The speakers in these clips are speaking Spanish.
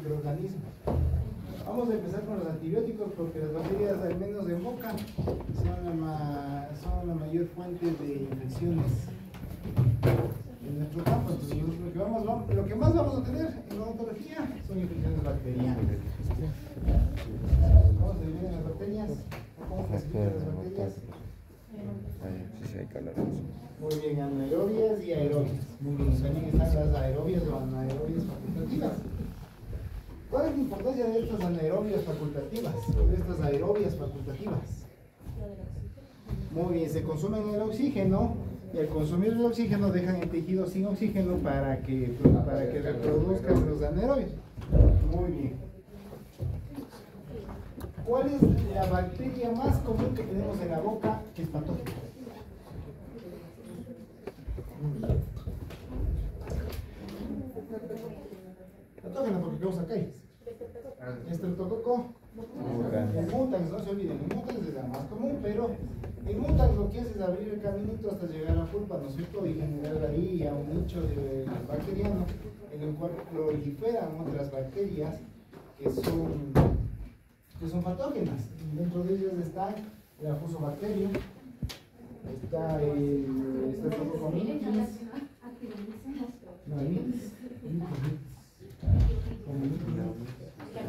microorganismos. Vamos a empezar con los antibióticos porque las bacterias, al menos en boca, son la mayor fuente de infecciones en nuestro campo. Entonces, lo que más vamos a tener en odontología son infecciones bacterianas. ¿Cómo se dividen las bacterias? ¿Cómo se clasifican las bacterias? Muy bien, anaerobias y aerobias. Muy bien, también están las aerobias o anaerobias facultativas. ¿Cuál es la importancia de estas anaerobias facultativas? De estas aerobias facultativas. Muy bien, se consumen el oxígeno y al consumir el oxígeno dejan el tejido sin oxígeno para que reproduzcan los anaerobios. Muy bien. ¿Cuál es la bacteria más común que tenemos en la boca que es patógena? Patógena porque causa caries. Estreptococo. El mutans, no se olviden, el mutans es la más común, pero el mutans lo que hace es abrir el caminito hasta llegar a la pulpa, ¿no es cierto? Y generar ahí a un nicho de bacteriano en el cual proliferan otras bacterias que son patógenas. Dentro de ellas está el Fusobacterium, está el Streptococcus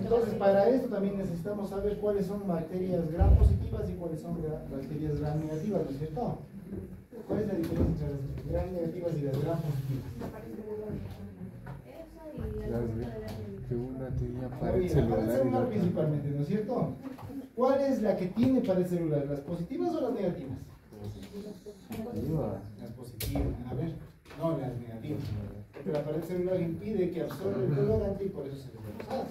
Entonces, para esto también necesitamos saber cuáles son bacterias gram positivas y cuáles son bacterias gram negativas, ¿no es cierto? ¿Cuál es la diferencia entre las gram negativas y las gram positivas? La pared celular principalmente, ¿no es cierto? ¿Cuál es la que tiene pared celular? ¿Las positivas o las negativas? Las positivas, a ver, no, las negativas. Porque la pared celular impide que absorba el colorante y por eso se ve rosada.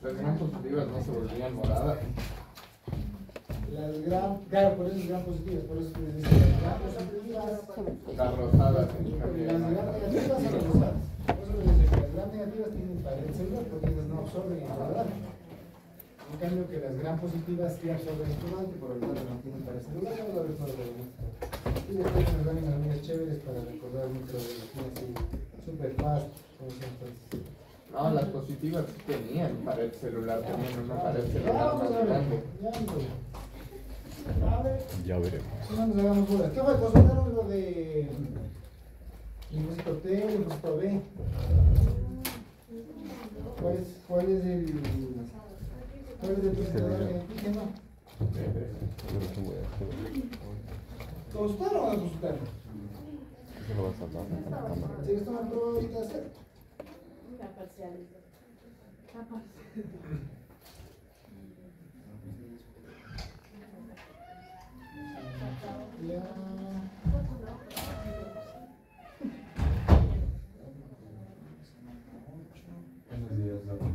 Las gram positivas no se volvían moradas. Claro, por eso es gram positivas, por eso les dice las gram positivas. Las rosadas. Las gram negativas son rosadas. Por eso les dice que las gram negativas tienen pared celular porque ellas no absorben el colorante. En cambio que las gram positivas sí absorben el colorante, por lo tanto no tienen pared celular. Vamos a ver todo lo demás. Y después nos dan unas líneas chéveres para recordar microbiología así, super fast, como siempre. No, las positivas tenían pared celular, tenían una pared celular más grande. Ya veremos. No nos hagamos dudas. ¿Qué fue? Consultaron lo de linfocito T, linfocito B. ¿Cuál es el presentador de antígeno? ¿Consultaron o no consultaron? Eso lo vas a hablar en la cámara. Sí, esto me prueba ahorita hacer. La parcialidad. Ya. Buenos días, doctor.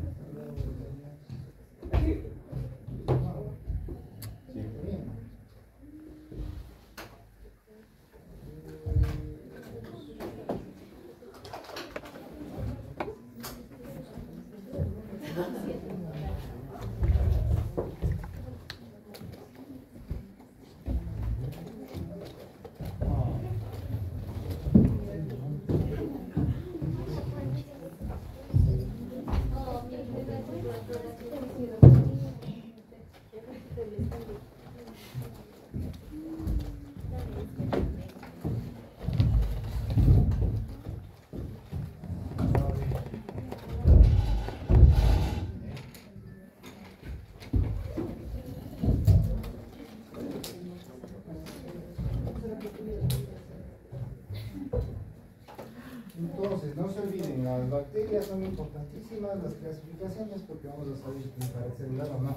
Entonces, no se olviden, las bacterias son importantísimas, las clasificaciones, porque vamos a saber si tiene pared celular o no.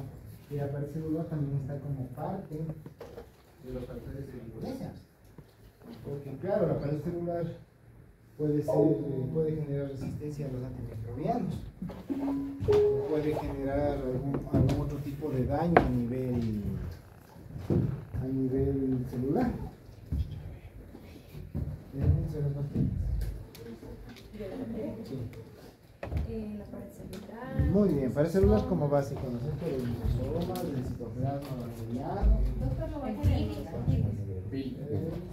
Y la pared celular también está como parte de los factores de virulencia. Porque claro, la pared celular puede generar resistencia a los antimicrobianos, o puede generar algún otro tipo de daño a nivel celular. Déjense las bacterias. Sí. La pared celular. Muy bien, para celular como básico, ¿no es cierto? El lisosomas, el citoplasma bacteriano. Doctor, lo voy a poner.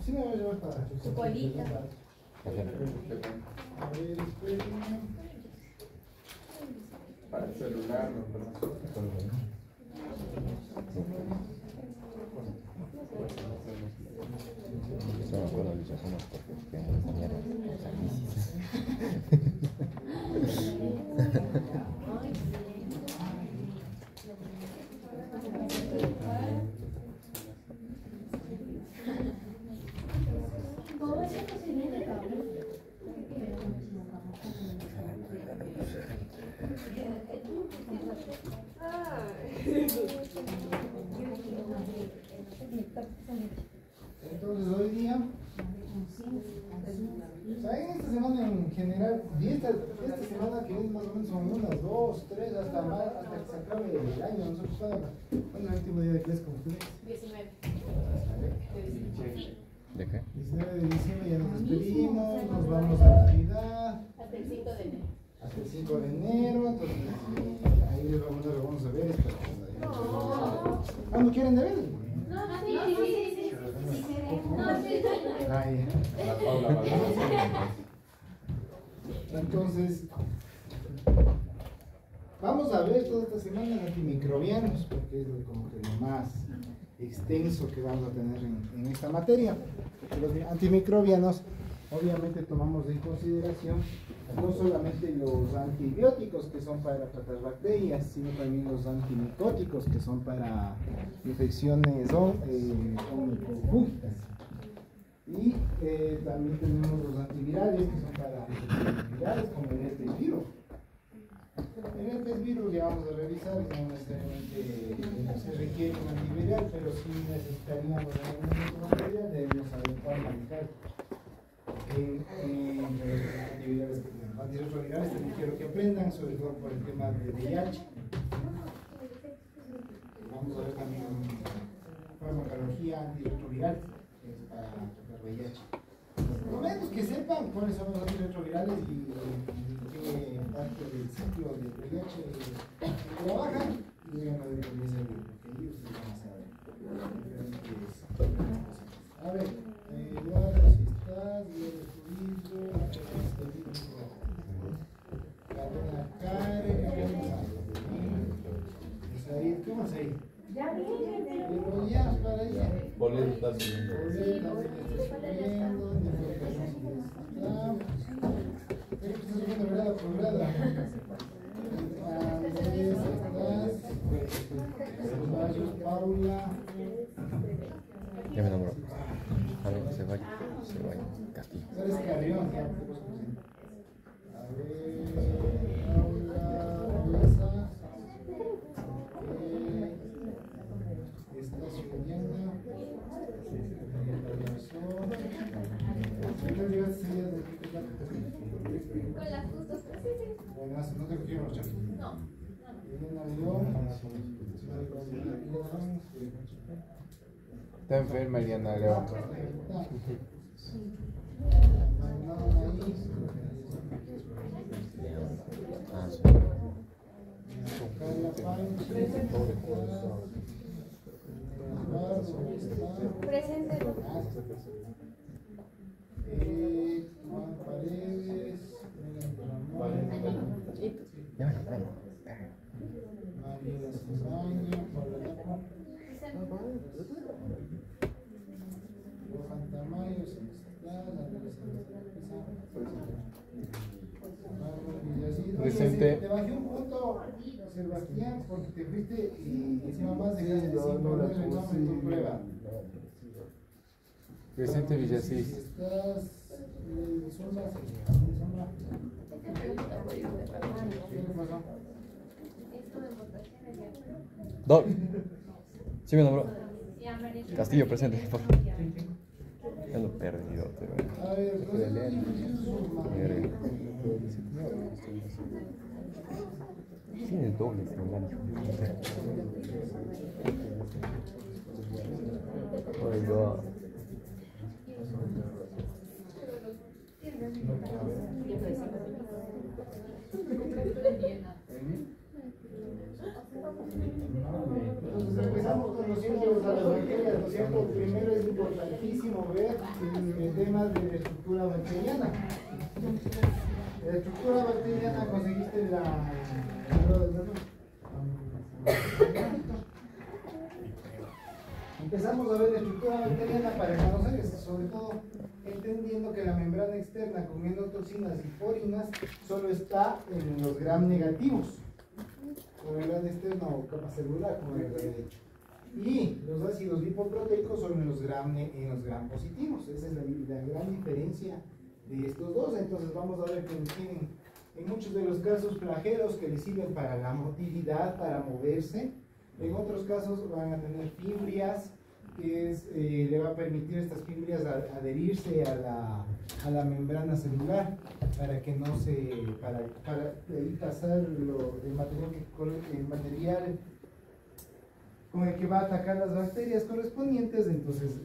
Sí me voy a llevar para Su colita. A ver, espérenme. Para el celular, no, perdón. Yo me acuerdo de lisosomas porque te enseñaron esa crisis. Entonces hoy día, ¿saben? Esta semana en general, y esta semana que viene más o menos son unas 2, 3, hasta más, hasta que se acabe el año. Nosotros cuando es el último día de clase con ustedes. 19. ¿De qué? 19 de diciembre ya nos despedimos, nos vamos a Navidad. Hasta el 5 de enero. Hasta el 5 de enero, entonces ahí les vamos a dar algunos deberes. ¿Cuándo quieren deberes? Ay, La Paula va a entonces, vamos a ver toda esta semana antimicrobianos, porque es como que lo más extenso que vamos a tener en esta materia. Los antimicrobianos, obviamente tomamos en consideración no solamente los antibióticos que son para tratar bacterias, sino también los antimicóticos que son para infecciones oncofúngicas. Y también tenemos los antivirales que son para infecciones virales como el herpes virus. El herpes virus ya vamos a revisar, no necesariamente se requiere un antiviral, pero sí necesitaríamos en algún momento material, debemos saber cuál manejar. Antivirales que tenemos. Antirretrovirales también quiero que aprendan, sobre todo por el tema de VIH. Vamos a ver también farmacología antirretroviral, que es para tratar VIH. Por lo menos que sepan cuáles son los antirretrovirales y qué parte del ciclo del VIH trabajan y vean a ver cómo es el virus, porque ahí ustedes van a saber diferentes cosas. A ver, Eduardo, si estás, ¿qué más hay? Ya viene. Pero ya, para allá. Boleto está subiendo. Paula. Ya me enamoró. A ver, se vaya. Castillo. Eres Carrión, ya. A ver, Paula, Luisa. Está subiendo. ¿Qué llegaste ese día de Con las justas. Bueno, no te cogieron los chats. No. Está enferma Eliana León. Ah, sí. Presente. Juan Paredes, Ya me enamoró. María Cizaña, Paula Lapo, Johan Tamayo, Presente. Te bajé un punto, Sebastián, porque te fuiste y encima más de que tu prueba. Presente Villasís. Estás sola, ¿qué pasó? Doc. Sí me enamoró. Castillo presente, por favor. Ya lo he perdido, pero. A ver, Tiene el doble celular. Oh my god. el tema de la estructura bacteriana. La estructura bacteriana conseguiste empezamos a ver la estructura bacteriana para conocer eso, sobre todo entendiendo que la membrana externa con endotoxinas y porinas solo está en los gram negativos. La membrana externa o capa celular, como les había dicho. Y los ácidos lipoproteicos son en los gram positivos. Esa es la gran diferencia de estos dos. Entonces vamos a ver que tienen en muchos de los casos flagelos que les sirven para la motilidad, para moverse. En otros casos van a tener fibrias que le va a permitir a estas fibrias adherirse a la membrana celular para que no se para pasar el material con el que va a atacar las bacterias correspondientes. Entonces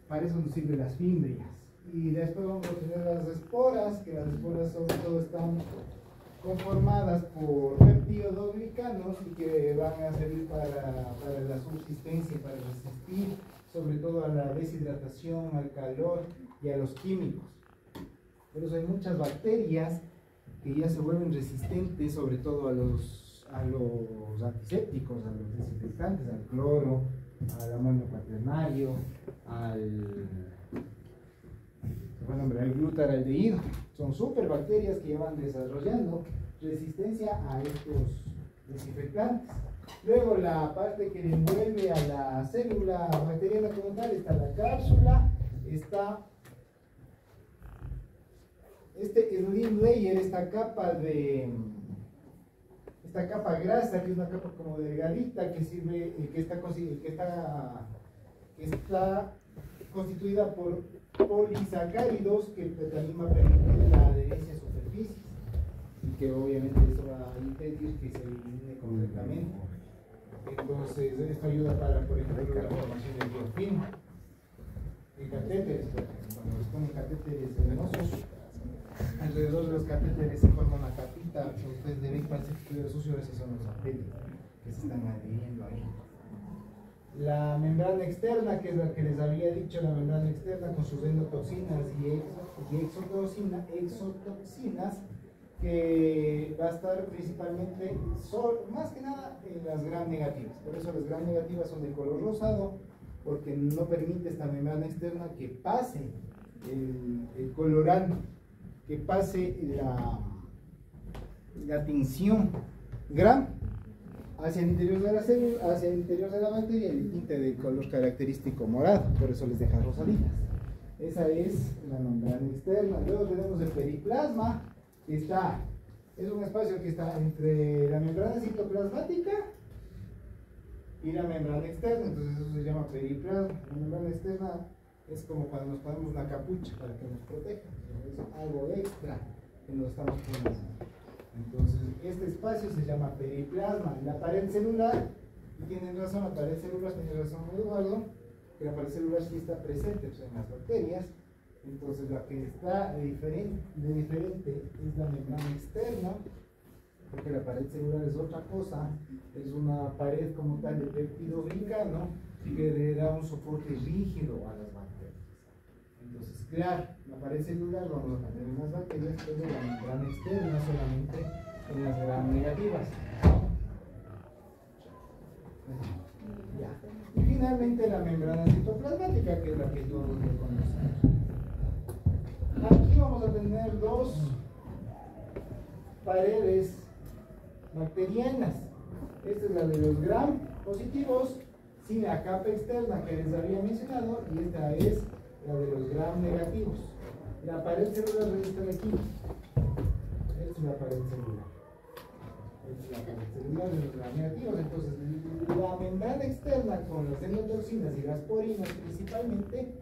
para eso nos sirven las fibrias. Y después vamos a tener las esporas, que las esporas sobre todo están conformadas por peptidoglucanos y que van a servir para la subsistencia, para resistir sobre todo a la deshidratación, al calor y a los químicos. Por eso hay muchas bacterias que ya se vuelven resistentes sobre todo a los antisépticos, a los desinfectantes, al cloro, al amonio cuaternario, al glutaraldehído. Son superbacterias que ya van desarrollando resistencia a estos desinfectantes. Luego la parte que le envuelve a la célula bacteriana como tal está la cápsula, está este slim layer, esta capa grasa, que es una capa como delgadita que sirve, que está constituida por polisacáridos que también va a permitir la adherencia a superficies y que obviamente eso va a impedir que se elimine completamente. Entonces esto ayuda para, por ejemplo, la formación del biofilm en catéteres. Cuando les ponen catéteres venosos, alrededor de los catéteres se forma una capita. Ustedes deben cuál se estudia sucio, esos son los papeles que se están adhiriendo ahí. La membrana externa, que es la que les había dicho, la membrana externa con sus endotoxinas y exotoxinas, que va a estar principalmente, más que nada, en las gram negativas. Por eso las gram negativas son de color rosado, porque no permite esta membrana externa que pase el colorante, que pase la tinción gram hacia el interior de la célula, hacia el interior de la bacteria, y el tinte del color característico morado, por eso les deja rosaditas. Esa es la membrana externa. Luego tenemos el periplasma, que es un espacio que está entre la membrana citoplasmática y la membrana externa, entonces eso se llama periplasma. La membrana externa es como cuando nos ponemos una capucha para que nos proteja, es algo extra que nos estamos poniendo. Entonces, este espacio se llama periplasma. La pared celular, y tienen razón, la pared celular, tiene razón Eduardo, que la pared celular sí está presente en las bacterias. Entonces, la que está de diferente es la membrana externa, porque la pared celular es otra cosa, es una pared como tal de peptidoglicano que le da un soporte rígido a las bacterias. Entonces, claro, la pared celular vamos a tener en las bacterias, pero la membrana externa solamente en las gram negativas. Ya. Y finalmente la membrana citoplasmática, que es la que todos reconocemos. Aquí vamos a tener dos paredes bacterianas. Esta es la de los gram positivos sin la capa externa que les había mencionado, y esta es la de los gram negativos. La pared celular está aquí. Esta es la pared celular. Esta es la pared celular de los gram negativos. Entonces, la membrana externa con las endotoxinas y las porinas principalmente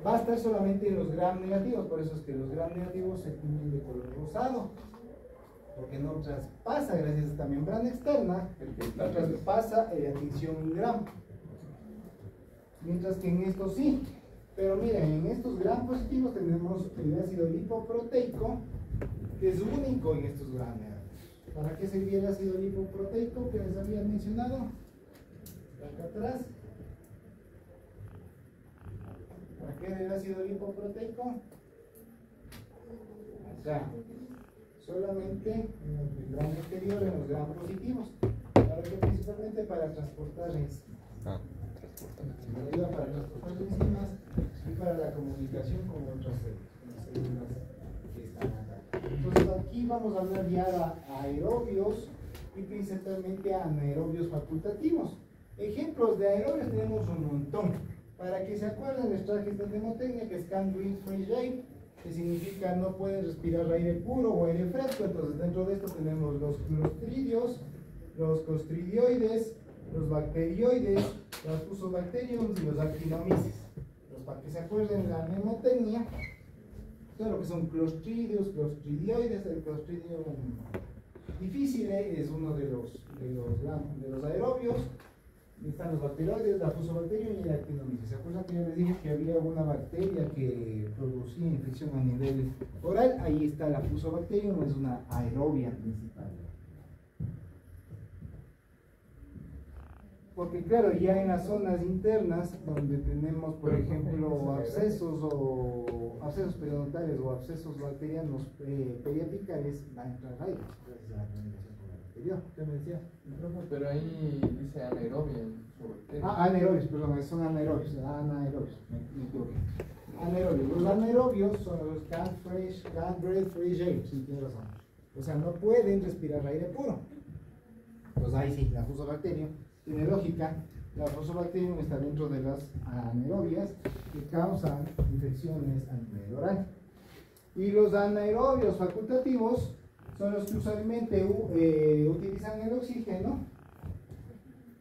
va a estar solamente en los gram negativos. Por eso es que los gram negativos se tiñen de color rosado, porque no traspasa, gracias a esta membrana externa, no traspasa la tinción en gram. Mientras que en estos sí. Pero miren, en estos gram positivos tenemos el ácido lipoproteico, que es único en estos gram negativos. ¿Para qué serviría el ácido lipoproteico que les había mencionado? Acá atrás. ¿Para ¿Qué es el ácido lipoproteico? Acá. Solamente en el grano inferior, en los gram positivos. ¿Para qué? Principalmente para transportar enzimas. Ayuda para transportar enzimas y para la comunicación con otras células que están acá. Entonces aquí vamos a hablar ya de aerobios y principalmente anaerobios facultativos. Ejemplos de aerobios tenemos un montón. Para que se acuerden, les traje esta mnemotecnia que es can't breathe fresh air, que significa no pueden respirar aire puro o aire fresco. Entonces dentro de esto tenemos los clostridios, los clostridioides, los bacterioides, los fusobacteriums y los actinomyces. Entonces, para que se acuerden la mnemotecnia, todo lo que son clostridios, clostridioides, el clostridium difficile es uno de los aerobios. Están los bacteroides, la fusobacterium y el actinomyces. ¿Se acuerdan que yo les dije que había una bacteria que producía infección a nivel oral? Ahí está la fusobacterium, es una aerobia principal. Porque claro, ya en las zonas internas donde tenemos, por ejemplo, abscesos periodontales o abscesos bacterianos periapicales, va a entrar aire gracias a la comunicación con el exterior. ¿Qué me decía? Pero ahí dice anaerobia. Anaerobios, perdón, son anaerobios, me equivoqué. Anaerobios. Los anaerobios son los can't breathe fresh air, sí, tienes razón. O sea, no pueden respirar aire puro. Pues ahí sí, la fusobacterium tiene lógica. La fusobacterium está dentro de las anaerobias que causan infecciones a nivel oral. Y los anaerobios facultativos son los que usualmente utilizan el oxígeno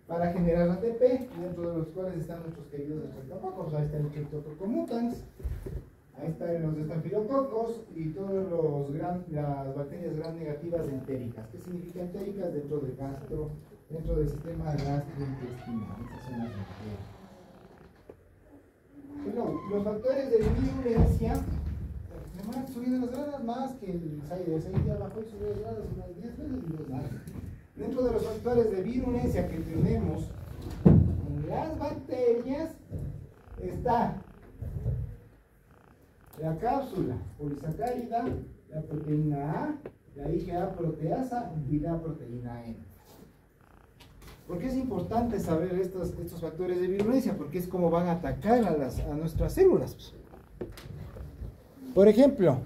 para generar ATP, dentro de los cuales están nuestros queridos estreptococos. Ahí está el Streptococcus mutans, ahí están los estafilococos y todas las bacterias gram negativas entéricas. ¿Qué significa entéricas? Dentro del sistema gastrointestinal. Esas son las bacterias. Bueno, los factores de virulencia, me van subiendo las gradas más que el aire. Ese día bajó y subió las gradas unas 10 veces y los más. Dentro de los factores de virulencia que tenemos en las bacterias está la cápsula polisacárida, la proteína A, la IgA proteasa y la proteína N. ¿Por qué es importante saber estos factores de virulencia? Porque es como van a atacar a nuestras células. Por ejemplo,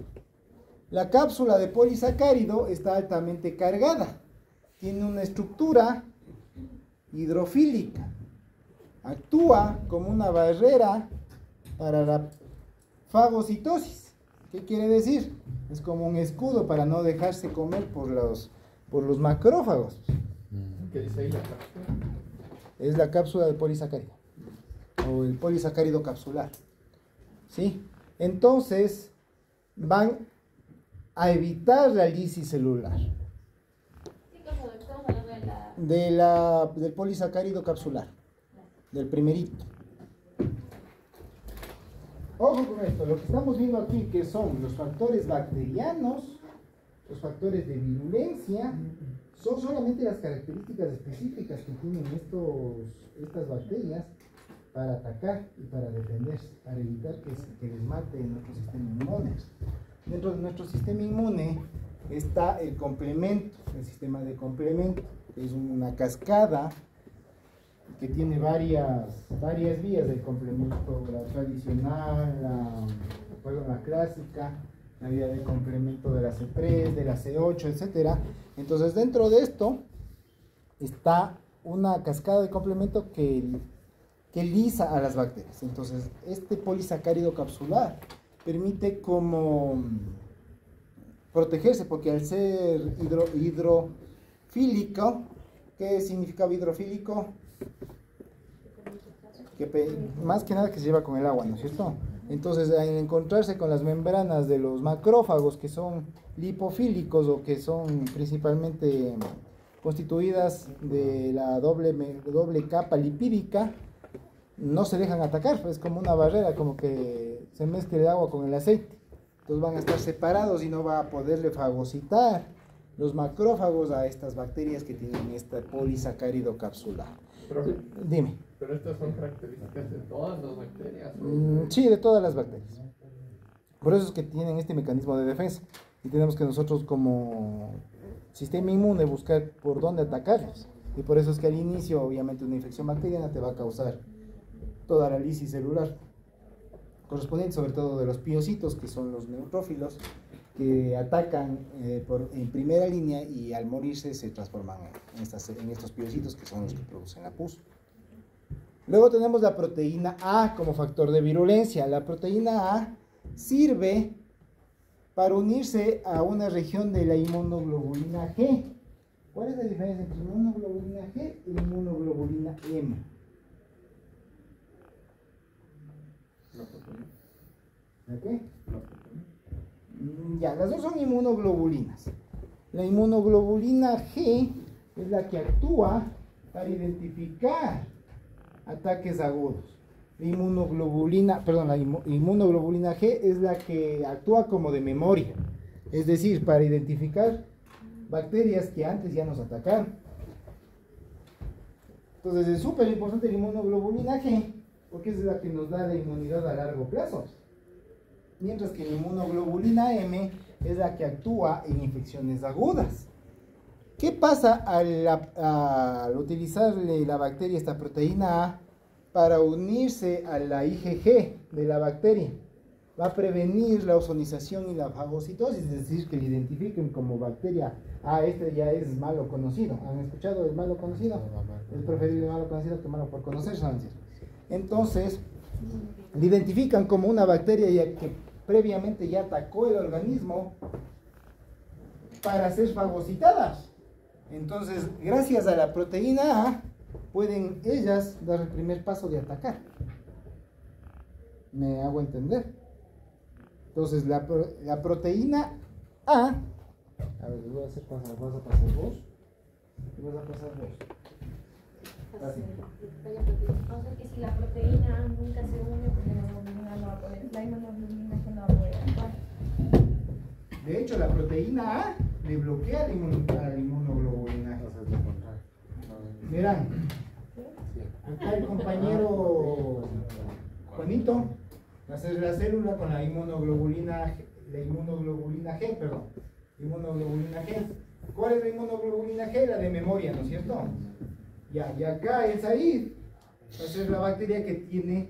la cápsula de polisacárido está altamente cargada. Tiene una estructura hidrofílica. Actúa como una barrera para la fagocitosis. ¿Qué quiere decir? Es como un escudo para no dejarse comer por los macrófagos. ¿Qué dice ahí la cápsula? Es la cápsula de polisacárido o el polisacárido capsular. ¿Sí? Entonces van a evitar la lisis celular. Del polisacárido capsular, del primerito. Ojo con esto, lo que estamos viendo aquí que son los factores bacterianos, los factores de virulencia, son solamente las características específicas que tienen estas bacterias para atacar y para defenderse, para evitar que les mate nuestro sistema inmune. Dentro de nuestro sistema inmune está el complemento, el sistema de complemento. Es una cascada que tiene varias vías del complemento, la tradicional, la clásica, la vía de complemento de la C3, de la C8, etc. Entonces dentro de esto está una cascada de complemento que lisa a las bacterias. Entonces este polisacárido capsular permite como protegerse, porque al ser hidrofílico, ¿qué significa hidrofílico? Más que nada que se lleva con el agua, ¿no es cierto? Entonces, al encontrarse con las membranas de los macrófagos, que son lipofílicos o que son principalmente constituidas de la doble capa lipídica, no se dejan atacar, es como una barrera, como que se mezcla el agua con el aceite. Entonces van a estar separados y no va a poderle fagocitar los macrófagos a estas bacterias que tienen este polisacárido capsular. Profe, Dime. pero estas son características de todas las bacterias. Sí, de todas las bacterias. Por eso es que tienen este mecanismo de defensa. Y tenemos que nosotros como sistema inmune buscar por dónde atacarlos. Y por eso es que al inicio, obviamente, una infección bacteriana te va a causar toda la lisis celular, correspondiente sobre todo de los piocitos, que son los neutrófilos, que atacan en primera línea y al morirse se transforman en estos piocitos que son los que producen la pus. Luego tenemos la proteína A como factor de virulencia. La proteína A sirve para unirse a una región de la inmunoglobulina G. ¿Cuál es la diferencia entre inmunoglobulina G y inmunoglobulina M? ¿La qué? Ya, las dos son inmunoglobulinas. La inmunoglobulina G es la que actúa para identificar ataques agudos. La inmunoglobulina G es la que actúa como de memoria, es decir, para identificar bacterias que antes ya nos atacaron. Entonces es súper importante la inmunoglobulina G, porque es la que nos da la inmunidad a largo plazo. Mientras que la inmunoglobulina M es la que actúa en infecciones agudas. ¿Qué pasa al utilizarle la bacteria esta proteína A para unirse a la IgG de la bacteria? Va a prevenir la ozonización y la fagocitosis, es decir, que le identifiquen como bacteria. Este ya es malo conocido. ¿Han escuchado el malo conocido? Es preferible malo conocido que malo por conocer, ¿saben? Entonces, le identifican como una bacteria que previamente ya atacó el organismo para ser fagocitadas. Entonces, gracias a la proteína A, pueden ellas dar el primer paso de atacar. ¿Me hago entender? Entonces, la proteína A, a ver, les voy a hacer pasar, vas a pasar vos, y vas a pasar vos. Así. O sea que si la proteína nunca se une, pues la inmunoglobulina no va a poder, la inmunoglobulina que no va a poder actuar. De hecho, la proteína A le bloquea a la inmunoglobulina. Verán, acá el compañero Juanito, la célula con la inmunoglobulina G, perdón, inmunoglobulina G. ¿Cuál es la inmunoglobulina G? La de memoria, ¿no es cierto? Ya, y acá es ahí, va a ser la bacteria que tiene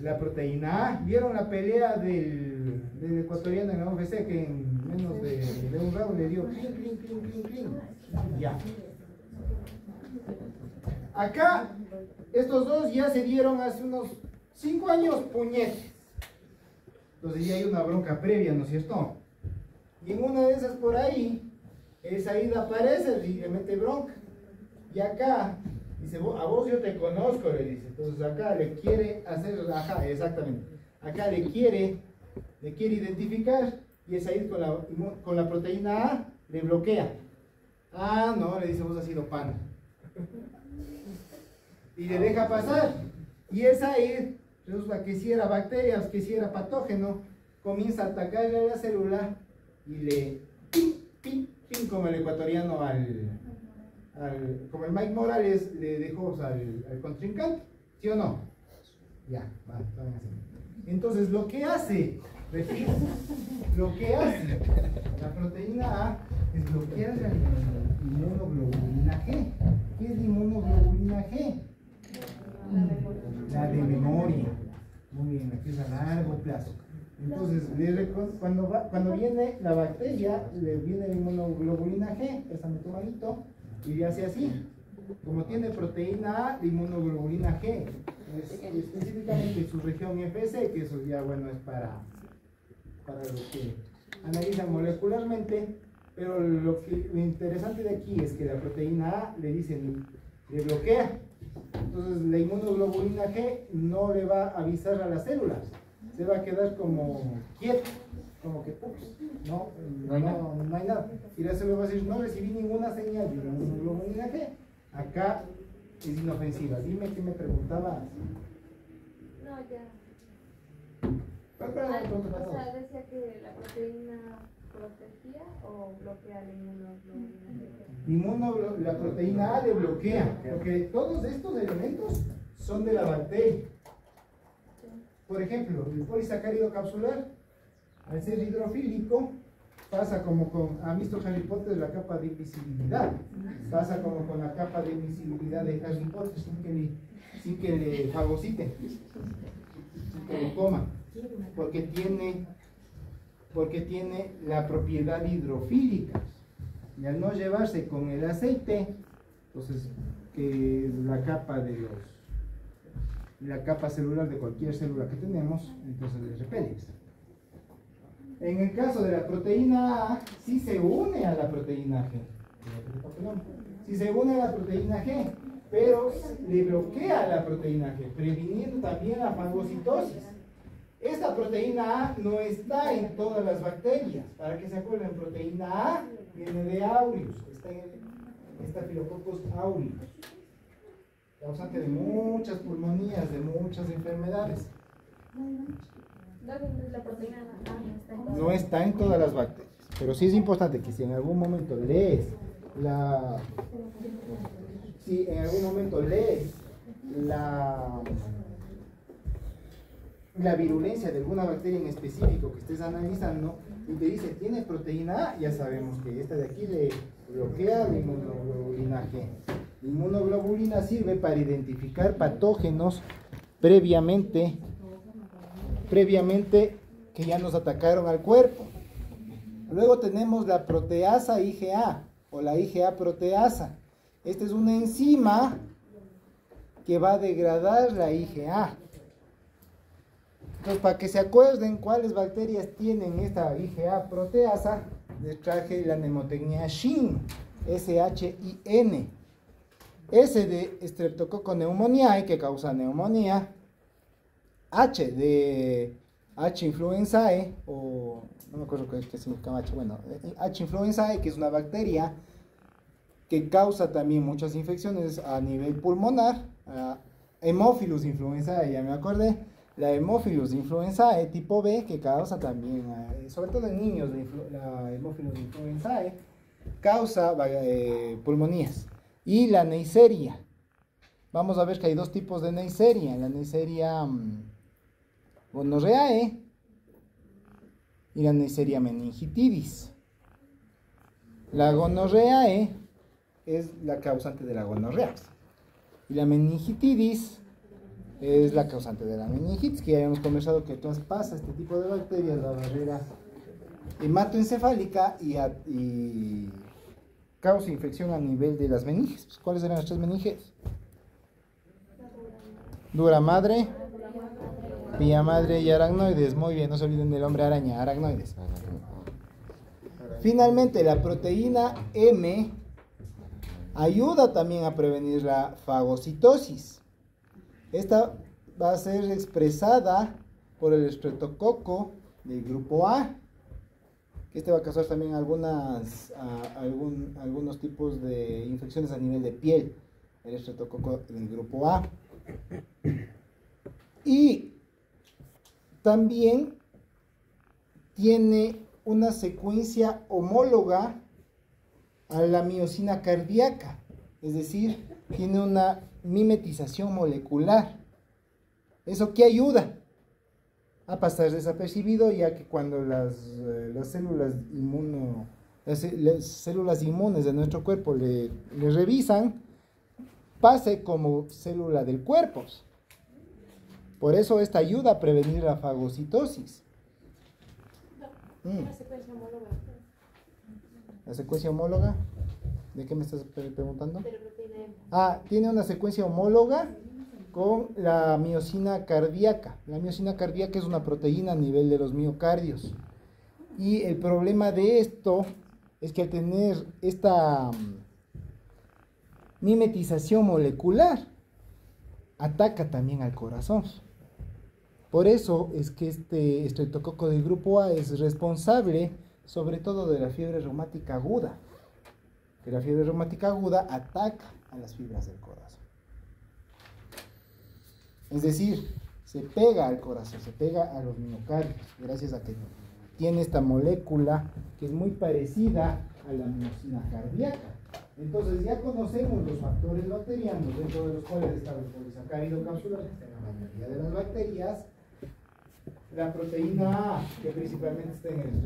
la proteína A. ¿Vieron la pelea del ecuatoriano en la UFC que en menos de un round le dio clink? Ya. Acá, estos dos ya se dieron hace unos 5 años puñetes. Entonces ya hay una bronca previa, ¿no es cierto? Y en una de esas por ahí, esa ida aparece y le mete bronca. Y acá, dice, a vos yo te conozco, le dice. Entonces acá le quiere hacer, ajá, exactamente. Acá le quiere identificar y es ahí con la proteína A, le bloquea. Ah, no, le dice, vos has sido pana. Y le deja pasar. Y es ahí, resulta que si era bacterias, que si era patógeno, comienza a atacarle a la célula y le pim, como el ecuatoriano como el Mike Morales le dejó al contrincante, ¿sí o no? Ya, va, entonces lo que hace la proteína A es bloquear la inmunoglobulina G. ¿Qué es la inmunoglobulina G? La de memoria. Muy bien, aquí es a largo plazo. Entonces, cuando viene la bacteria, le viene la inmunoglobulina G, pésame tu manito, y le hace así. Como tiene proteína A, la inmunoglobulina G, específicamente su región FC, que eso ya bueno es para los que analizan molecularmente, pero lo interesante de aquí es que la proteína A le bloquea. Entonces la inmunoglobulina G no le va a avisar a las células, se va a quedar como quieto, como que no hay nada. Y la célula va a decir, no recibí ninguna señal de la inmunoglobulina G, acá es inofensiva. Dime qué me preguntabas. No, ya. ¿Cuál era la pregunta? O sea, decía que la proteína ¿Protegía o bloquea la La proteína A le bloquea, porque todos estos elementos son de la bacteria. Por ejemplo, el polisacárido capsular, al ser hidrofílico, pasa como con, ¿ha visto Harry Potter la capa de invisibilidad? Pasa como con la capa de invisibilidad de Harry Potter sin que le fagociten, sin que lo coman, porque tiene la propiedad hidrofílica. Y al no llevarse con el aceite, entonces, que es la capa celular de cualquier célula que tenemos, entonces le repele. En el caso de la proteína A, sí se une a la proteína G. Sí se une a la proteína G, pero le bloquea a la proteína G, previniendo también la fagocitosis. Esta proteína A no está en todas las bacterias. Para que se acuerden, proteína A viene de aureus, está en Staphylococcus aureus, causante de muchas pulmonías, de muchas enfermedades. La proteína No está en todas las bacterias, pero sí es importante que si en algún momento lees la virulencia de alguna bacteria en específico que estés analizando y te dice tiene proteína A, ya sabemos que esta de aquí le bloquea la inmunoglobulina G. La inmunoglobulina sirve para identificar patógenos previamente que ya nos atacaron al cuerpo. Luego tenemos la proteasa IgA o la IgA proteasa. Esta es una enzima que va a degradar la IgA. Entonces, para que se acuerden cuáles bacterias tienen esta IgA proteasa, les traje la Pneumotecnia Shin, SHIN. S de Streptococcus pneumoniae, que causa neumonía. H de H. influenzae, o no me acuerdo qué significa H, bueno, H. influenzae, que es una bacteria que causa también muchas infecciones a nivel pulmonar. Haemophilus influenzae, ya me acordé, la Haemophilus influenzae tipo B, que causa también, sobre todo en niños, la Haemophilus influenzae, causa pulmonías. Y la Neisseria, vamos a ver que hay dos tipos de Neisseria, la Neisseria gonorreae y la Neisseria meningitidis. La gonorreae es la causante de la gonorrea y la meningitidis es la causante de la meningitis, que ya habíamos conversado que traspasa este tipo de bacterias la barrera hematoencefálica y causa infección a nivel de las meninges. ¿Cuáles eran las tres meninges? Dura madre, pía madre y aracnoides. Muy bien, no se olviden del hombre araña, aracnoides. Finalmente, la proteína M ayuda también a prevenir la fagocitosis. Esta va a ser expresada por el estreptococo del grupo A. Este va a causar también algunos tipos de infecciones a nivel de piel, el estreptococo del grupo A. Y también tiene una secuencia homóloga a la miocina cardíaca, es decir, tiene una mimetización molecular. ¿Eso qué ayuda? A pasar desapercibido, ya que cuando las células inmunes de nuestro cuerpo le revisan, pase como célula del cuerpo. Por eso esta ayuda a prevenir la fagocitosis. La secuencia homóloga. ¿La secuencia homóloga? ¿De qué me estás preguntando? Pero no tiene... Tiene una secuencia homóloga con la miocina cardíaca. La miocina cardíaca es una proteína a nivel de los miocardios. Y el problema de esto es que al tener esta mimetización molecular, ataca también al corazón. Por eso es que este estreptococo del grupo A es responsable sobre todo de la fiebre reumática aguda. Que la fiebre reumática aguda ataca a las fibras del corazón. Es decir, se pega al corazón, se pega a los miocardios, gracias a que tiene esta molécula que es muy parecida a la miosina cardíaca. Entonces ya conocemos los factores bacterianos, dentro de los cuales está el polisacárido capsular, en la mayoría de las bacterias, la proteína A, que principalmente está en el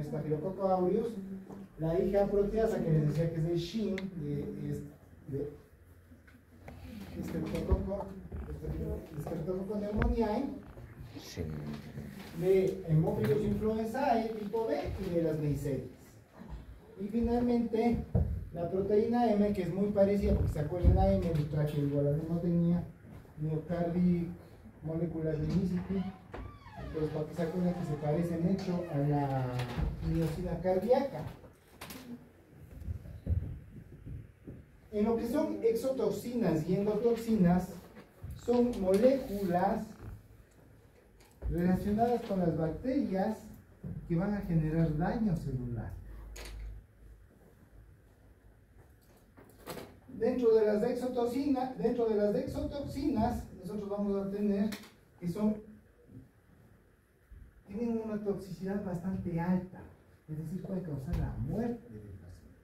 Staphylococcus aureus, la hija proteasa que les decía que es de Shin, de Streptococcus pneumoniae, de Haemophilus influenzae tipo B y de las Neisseria. Y finalmente la proteína M, que es muy parecida, porque se acuerdan la M, el traje igual a la neumonía, myocardic molecular unicity. Entonces, para que se acuerden que se parece mucho a la miosina cardíaca. En lo que son exotoxinas y endotoxinas, son moléculas relacionadas con las bacterias que van a generar daño celular. Dentro de las exotoxinas, nosotros vamos a tener que tienen una toxicidad bastante alta, es decir, puede causar la muerte del paciente.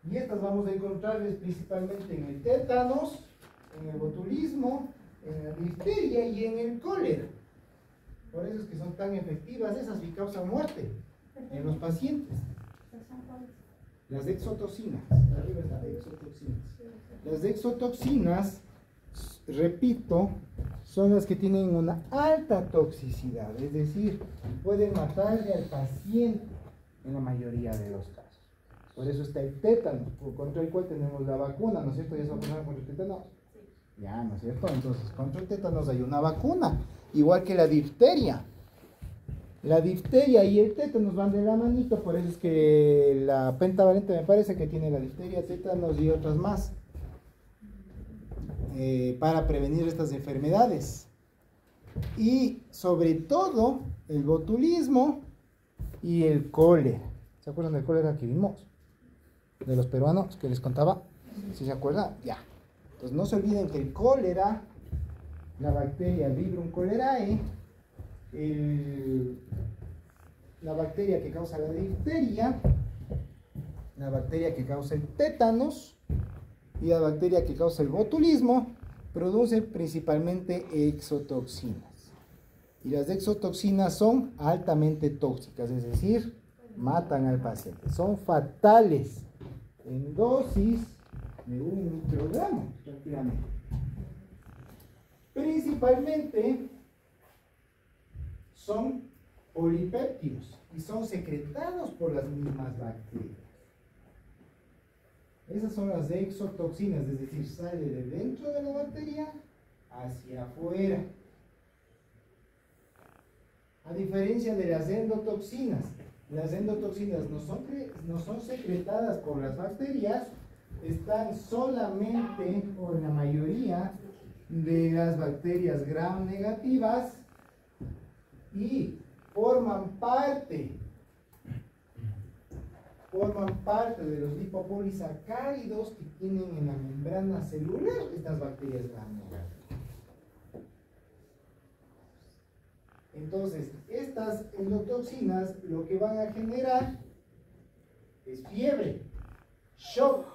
Y estas vamos a encontrarles principalmente en el tétanos, en el botulismo, en la difteria y en el cólera. Por eso es que son tan efectivas esas y causan muerte en los pacientes. Las exotoxinas, arriba está exotoxinas. Las exotoxinas, repito, son las que tienen una alta toxicidad, es decir, pueden matarle al paciente en la mayoría de los casos. Por eso está el tétano, contra el cual tenemos la vacuna, ¿no es cierto? ¿Ya se vacunaron contra el tétano? Ya, ¿no es cierto? Entonces, contra el tétanos hay una vacuna, igual que la difteria. La difteria y el tétanos van de la manito, por eso es que la pentavalente me parece que tiene la difteria, tétanos y otras más, para prevenir estas enfermedades. Y sobre todo el botulismo y el cólera. ¿Se acuerdan del cólera que vimos? De los peruanos que les contaba. ¿Sí se acuerdan? Ya. Entonces no se olviden que el cólera, la bacteria Vibrio cholerae, la bacteria que causa la difteria, la bacteria que causa el tétanos y la bacteria que causa el botulismo producen principalmente exotoxinas. Y las exotoxinas son altamente tóxicas, es decir, matan al paciente. Son fatales en dosis de 1 microgramo, prácticamente. Principalmente son polipéptidos y son secretados por las mismas bacterias. Esas son las exotoxinas, es decir, sale de dentro de la bacteria hacia afuera. A diferencia de las endotoxinas no son secretadas por las bacterias, están solamente, o en la mayoría, de las bacterias gram negativas y forman parte de los lipopolisacáridos que tienen en la membrana celular estas bacterias gram negativas. Entonces, estas endotoxinas lo que van a generar es fiebre, shock,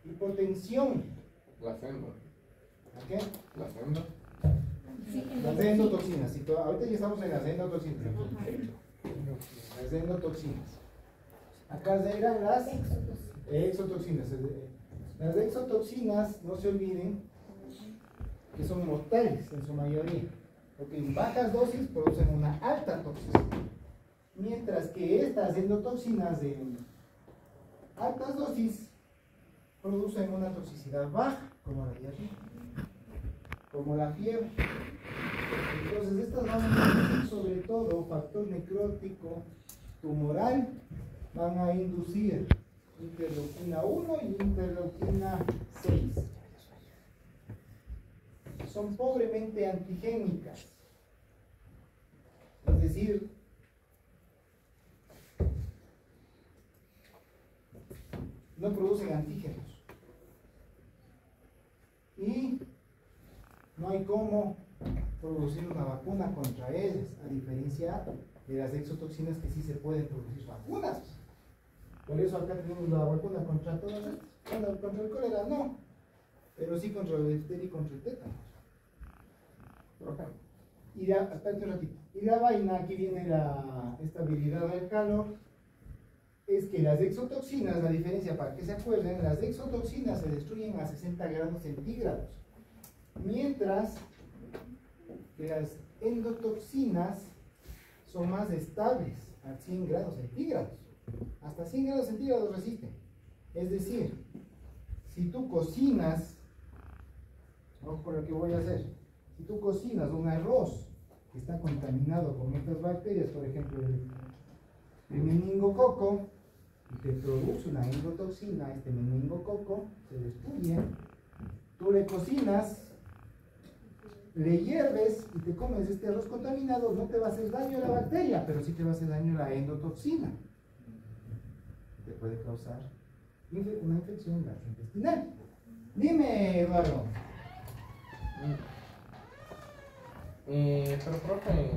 hipotensión. Las endo. ¿Qué? Las endo. Las endotoxinas. Ahorita ya estamos en las endotoxinas. Las endotoxinas. Acá eran las exotoxinas. Las exotoxinas, no se olviden, que son mortales en su mayoría, porque en bajas dosis producen una alta toxicidad, mientras que estas endotoxinas en altas dosis producen una toxicidad baja, como la diarrea, como la fiebre. Entonces estas van a producir sobre todo factor necrótico tumoral, van a inducir interleuquina 1 y interleuquina 6. Son pobremente antigénicas, es decir, no producen antígenos y no hay cómo producir una vacuna contra ellas, a diferencia de las exotoxinas que sí se pueden producir vacunas. Por eso acá tenemos la vacuna contra todas estas. Bueno, contra el cólera no, pero sí contra la difteria y contra el tétano. Y la, espérate un ratito. Y la vaina, aquí viene la estabilidad del calor, es que las exotoxinas, la diferencia para que se acuerden, las exotoxinas se destruyen a 60 grados centígrados, mientras que las endotoxinas son más estables a 100 grados centígrados. Hasta 100 grados centígrados resisten. Es decir, si tú cocinas, ojo con lo que voy a hacer, si tú cocinas un arroz que está contaminado con estas bacterias, por ejemplo el meningococo, y te produce una endotoxina, este meningococo se destruye, tú le cocinas, le hierves y te comes este arroz contaminado, no te va a hacer daño la bacteria, pero sí te va a hacer daño la endotoxina. Te puede causar una infección gastrointestinal. Dime, Eduardo. Pero profe,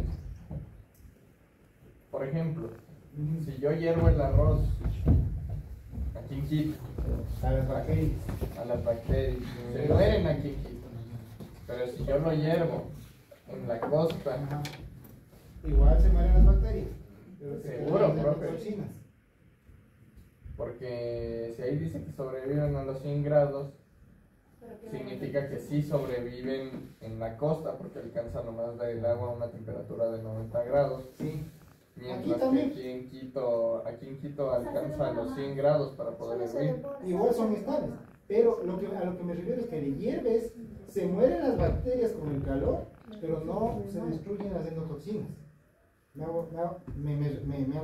por ejemplo, si yo hiervo el arroz, ¿a quién quito? A las bacterias. A las bacterias. Se mueren a quien quito. Pero si yo lo hiervo en la costa, Ajá. Igual se mueren las bacterias. Pero Seguro, las profe. toxinas. porque si ahí dice que sobreviven a los 100 grados, significa que sí sobreviven en la costa, porque alcanza nomás del agua a una temperatura de 90 grados. Sí. Mientras Aquí que aquí en Quito alcanza los 100 grados para poder hervir. Igual son estables. Pero a lo que me refiero es que le hierves, se mueren las bacterias con el calor, pero no se destruyen las endotoxinas. Me hago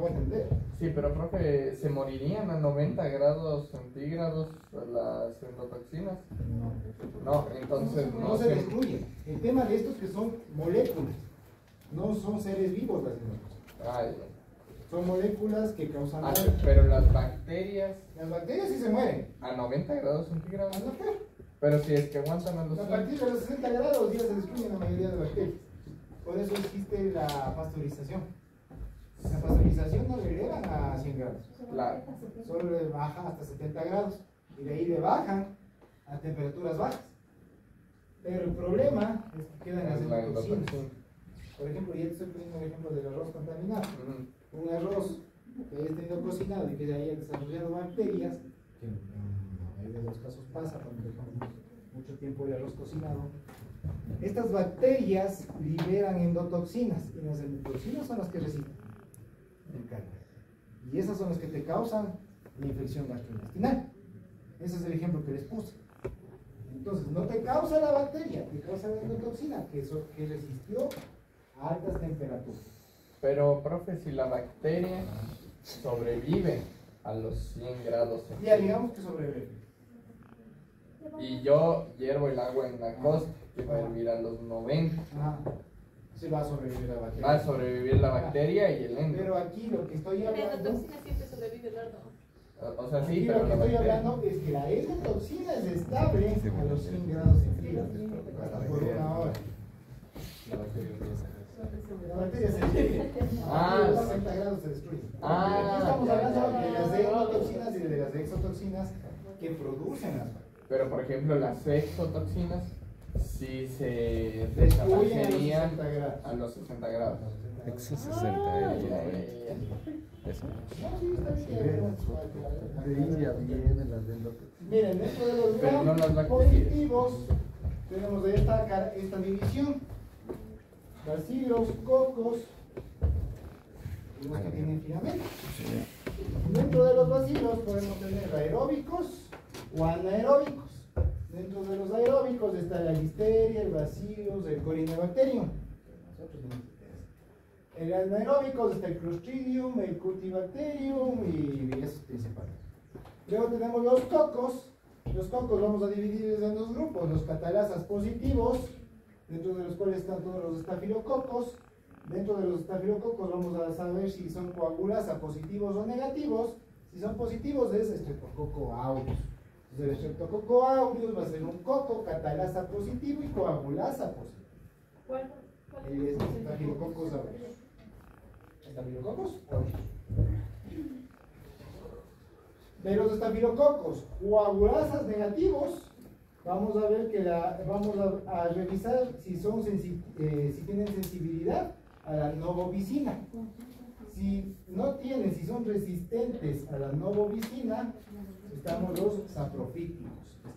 entender. Sí, pero profe, ¿se morirían a 90 grados centígrados las endotoxinas? No, entonces No se destruyen. El tema de estos que son moléculas, no son seres vivos las endotoxinas. Ay, Son moléculas que causan daño. pero las bacterias Las bacterias sí se mueren. a 90 grados centígrados. Ah, no, Pero si es que aguantan a los a 100. partir de los 60 grados ya se destruyen la mayoría de bacterias. Por eso existe la pasteurización. La pasteurización no le elevan a 100 grados. Claro. Solo le baja hasta 70 grados. Y de ahí le bajan a temperaturas bajas. Pero el problema es que quedan las La endotoxinas. endotoxina. Por ejemplo, ya te estoy poniendo el ejemplo del arroz contaminado. Ujú. Un arroz que haya tenido cocinado y que de ahí haya desarrollado bacterias, que en la mayoría de los casos pasa cuando dejamos mucho tiempo el arroz cocinado. Estas bacterias liberan endotoxinas y las endotoxinas son las que resisten el calor. Y esas son las que te causan la infección gastrointestinal. Ese es el ejemplo que les puse. Entonces, no te causa la bacteria, te causa la endotoxina que resistió a altas temperaturas. Pero, profe, si la bacteria sobrevive a los 100 grados Ya centígrados digamos que sobrevive. y yo hiervo el agua en la costa, que va a hervir a los 90, Ajá. Se va a sobrevivir la bacteria. va a sobrevivir la bacteria y el endo. Pero aquí lo que estoy La hablando, endotoxina siempre sobrevive, Eduardo. O sea, sí, aquí pero lo que la estoy bacteria. hablando es que la endotoxina es estable a los 100 grados centígrados por una hora. La bacteria se destruye. A los 60 grados se destruye. Aquí estamos hablando de las endotoxinas y de las exotoxinas que producen las bacterias. Pero, por ejemplo, las exotoxinas sí se Destruyen desaparecerían a los 60 a los 60 grados. grados. Exo 60 Ay, y ay, ay. eso. No, sí, está bien. De India vienen las endotoxinas. Miren, dentro de los Pero no las gram bacterias. positivos tenemos de esta división: bacilos, cocos y los que tienen filamento. Dentro de los bacilos podemos tener aeróbicos o anaeróbicos. Dentro de los aeróbicos está la listeria, el bacillus, el corynebacterium. Nosotros no nos interesa. En los anaeróbicos está el clostridium, el cultibacterium y esos principales. Luego tenemos los cocos. Los cocos vamos a dividirlos en dos grupos: los catalasas positivos, dentro de los cuales están todos los estafilococos. Dentro de los estafilococos vamos a saber si son coagulasa positivos o negativos. Si son positivos es Streptococcus aureus. Entonces el Streptococcus aureus va a ser un coco catalasa positivo y coagulasa positivo. ¿Cuál El Staphylococcus aureus. Staphylococcus aureus. De los estafilococos coagulasa negativos, vamos a ver que vamos a revisar si tienen sensibilidad a la novovicina. Si no tienen, si son resistentes a la novovicina, estamos los saprofíticos.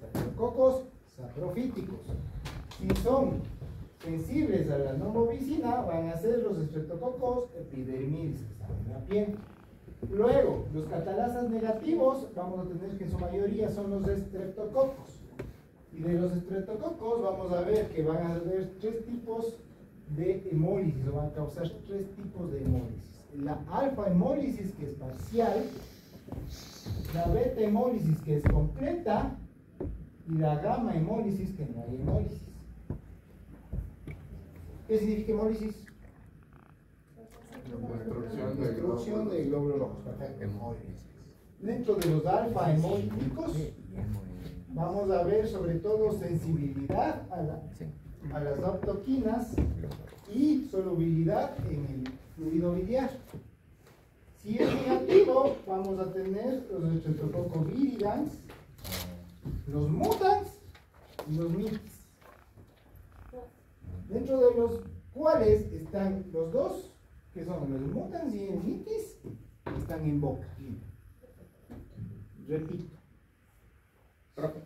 Estafilococos saprofíticos. Si son sensibles a la novovicina, van a ser los estreptococos epidermidis, que están en la piel. Luego, los catalasas negativos, vamos a tener que en su mayoría son los estreptococos. Y de los estreptococos vamos a ver que van a haber tres tipos de hemólisis, o van a causar tres tipos de hemólisis. La alfa hemólisis, que es parcial, la beta hemólisis, que es completa, y la gamma hemólisis, que no hay hemólisis. ¿Qué significa hemólisis? Destrucción de glóbulos rojos. Perfecto. Dentro de los alfa hemolíticos vamos a ver sobre todo sensibilidad a las aptoquinas y solubilidad en el fluido biliar. Si es negativo, vamos a tener los Streptococcus viridans, los mutans y los mitis, dentro de los cuales están los dos, que son los mutans y el mitis, están en boca. Repito. Profe,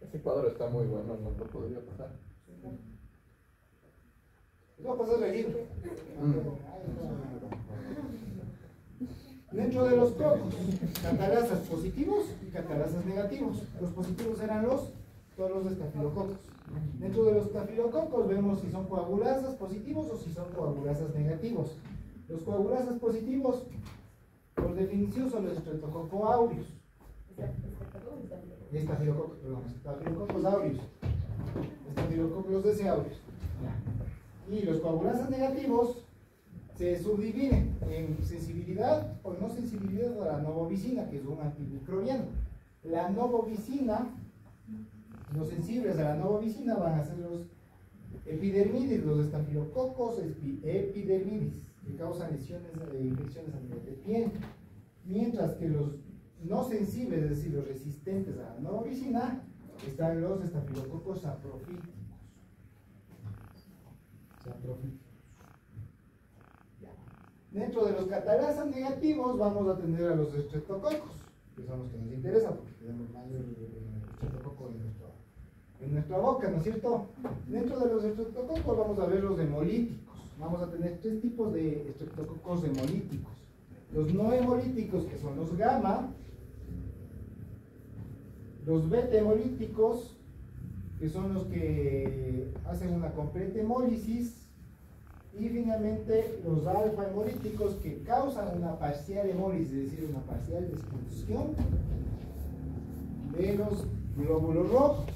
ese cuadro está muy bueno, no lo podría pasar. No, pasar el libro. Dentro de los cocos, catalasas positivos y catalasas negativos. Los positivos eran todos los estafilococos. Dentro de los estafilococos vemos si son coagulasas positivos o si son coagulasas negativos. Los coagulasas positivos, por definición, son los Streptococcus aureus. Staphylococcus aureus. Staphylococcus aureus. Y los coagulasas negativos se subdividen en sensibilidad o no sensibilidad a la novovicina, que es un antimicrobiano. La novovicina, los sensibles a la novovicina van a ser los epidermidis, los estafilococos epidermidis, que causan lesiones de infecciones a nivel de piel. Mientras que los no sensibles, es decir, los resistentes a la novovicina, están los estafilococos saprofíticos. Dentro de los catalasas negativos vamos a tener a los estreptococos, que son los que nos interesan porque tenemos más estreptococo en nuestra boca, ¿no es cierto? Dentro de los estreptococos vamos a ver los hemolíticos. Vamos a tener tres tipos de estreptococos hemolíticos. Los no hemolíticos, que son los gamma, los beta hemolíticos, que son los que hacen una completa hemólisis, y finalmente los alfa hemolíticos, que causan una parcial hemólisis, es decir, una parcial destrucción de los glóbulos rojos.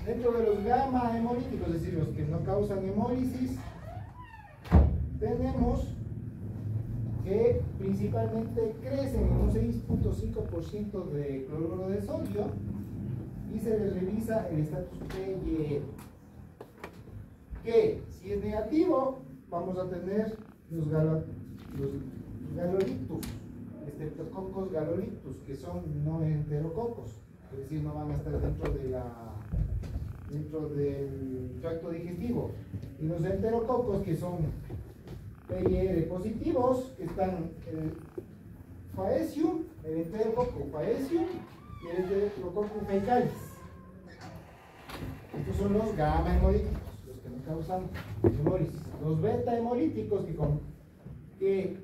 Dentro de los gamma hemolíticos, es decir, los que no causan hemólisis, tenemos que principalmente crecen en un 6.5% de cloruro de sodio y se les revisa el estatus PYR. Que si es negativo, vamos a tener los galolictus, Streptococcus galolictus, que son no enterococos, es decir, no van a estar dentro del tracto digestivo. Y los enterococos, que son PIR positivos, que están el Faecium, el enterococo Faecium y el enterococo fecalis. Estos son los gamma hemolíticos, los que no causan hemólisis. Los beta hemolíticos, que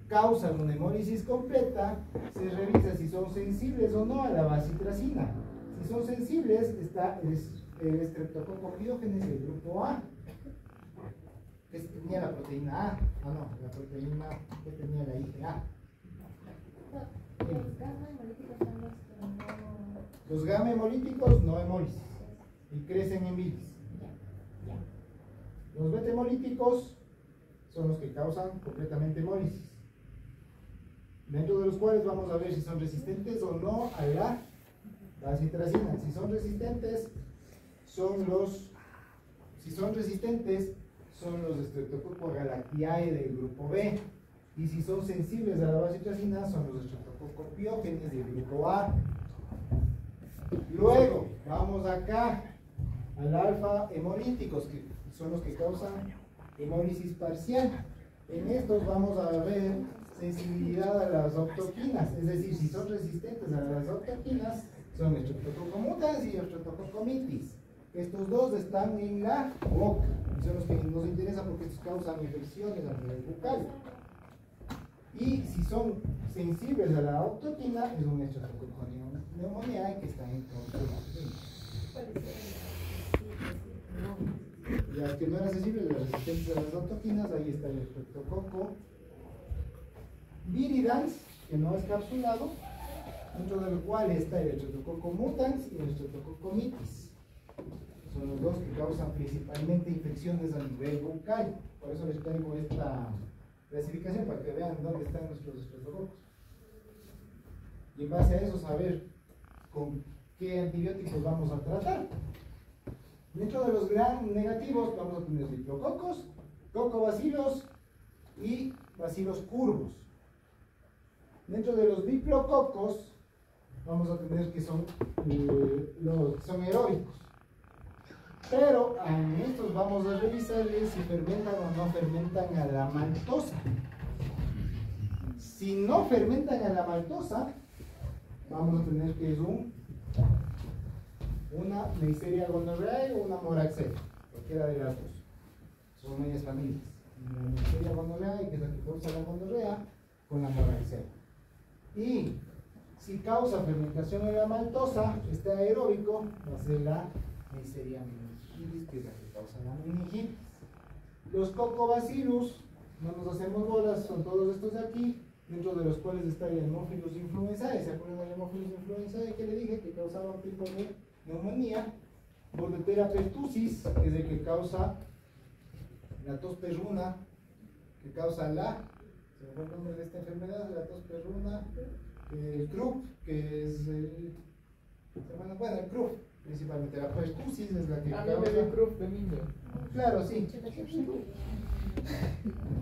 causan una hemólisis completa, se revisa si son sensibles o no a la bacitracina. Si son sensibles, está el estreptococo piógenes del grupo A, que tenía la proteína A. La proteína que tenía la IgA. Los gamma hemolíticos son los que no... Los gamma hemolíticos no hemólisis y crecen en bilis. Los beta hemolíticos son los que causan completamente hemólisis, dentro de los cuales vamos a ver si son resistentes o no a la bacitracina. Si son resistentes, son los Si son resistentes, son los Streptococcus galactiae del grupo B. Y si son sensibles a la bacitracina, son los Streptococcus pyogenes del grupo A. Luego, vamos acá al alfa hemolíticos, que son los que causan hemólisis parcial. En estos vamos a ver sensibilidad a las octoquinas, es decir, si son resistentes a las octoquinas, son Streptococcus mutans y Streptococcus mitis. Estos dos están en la boca, y son los que nos interesan porque estos causan infecciones a nivel bucal. Y si son sensibles a la octoquina, es un Streptococcus pneumoniae que está en control. Las que no eran sensibles, las resistentes a las octoquinas, ahí está el Streptococcus viridans, que no es capsulado, dentro del cual está el Streptococcus mutans y el Streptococcus mitis. Son los dos que causan principalmente infecciones a nivel bucal. Por eso les traigo esta clasificación para que vean dónde están nuestros Streptococcus. Y en base a eso saber con qué antibióticos vamos a tratar. Dentro de los gram negativos vamos a tener diplococos, cocobacilos y bacilos curvos. Dentro de los diplococos vamos a tener que son aeróbicos. Pero en estos vamos a revisarles si fermentan o no fermentan a la maltosa. Si no fermentan a la maltosa, vamos a tener que es una Neisseria gonorrhoeae o una Moraxella, cualquiera de las dos. Son medias familias. La Neisseria gonorrhoeae, que es la que causa la gonorrea, con la Moraxella. Y si causa fermentación en la maltosa, este aeróbico va a ser la Neisseria meningitis, que es la que causa la meningitis. Los Coccobacillus, no nos hacemos bolas, son todos estos de aquí, dentro de los cuales está el Haemophilus influenzae. ¿Se acuerdan del Haemophilus influenzae que le dije que causaba un tipo de neumonía? Bordetella pertussis, que es el que causa la tos perruna, que causa la, ¿se me fue el nombre de esta enfermedad? La tos perruna, el Krupp, que es el, bueno, el Krupp, principalmente la pertussis es la que causa. A mí me dio Krupp de niño. Claro, sí.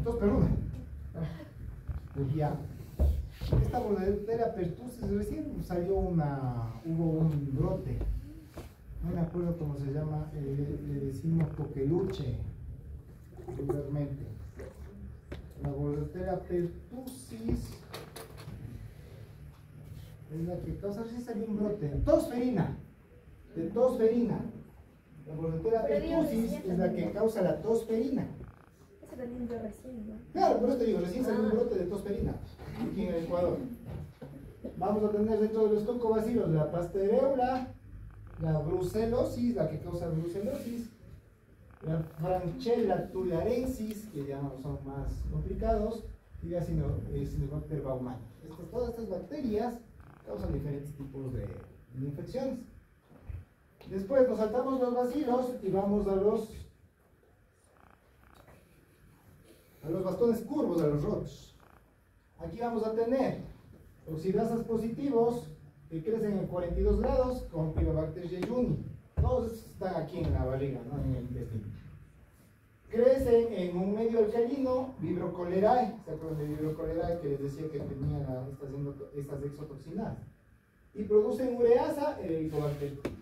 Tos perruna. Ya. Esta Bordetella pertussis recién salió hubo un brote. No me acuerdo cómo se llama, le decimos coqueluche, vulgarmente. La Bordetella pertussis es la que causa, recién salió un brote. Tosferina, de tosferina. La Bordetella pertussis es la que causa la tosferina. Ese también yo recién, ¿no? Claro, por eso te digo, recién salió un brote de tosferina aquí en el Ecuador. Vamos a tener dentro de los cocobacilos la pastereula, la brucelosis, la que causa brucelosis, la Franchella tularensis, que ya no son más complicados, y la Acinetobacter baumannii. Todas estas bacterias causan diferentes tipos de infecciones. Después nos saltamos los bacilos y vamos a los bastones curvos, a los ROTS. Aquí vamos a tener oxidasas positivos que crecen en 42 grados con Pyrobacter jejuni. Todos estos están aquí en la barriga, no en el intestino. Crecen en un medio alcalino, Vibrio cholerae. ¿Se acuerdan de Vibrio cholerae que les decía que tenía estas exotoxinadas? Y producen ureasa, el Helicobacter pylori.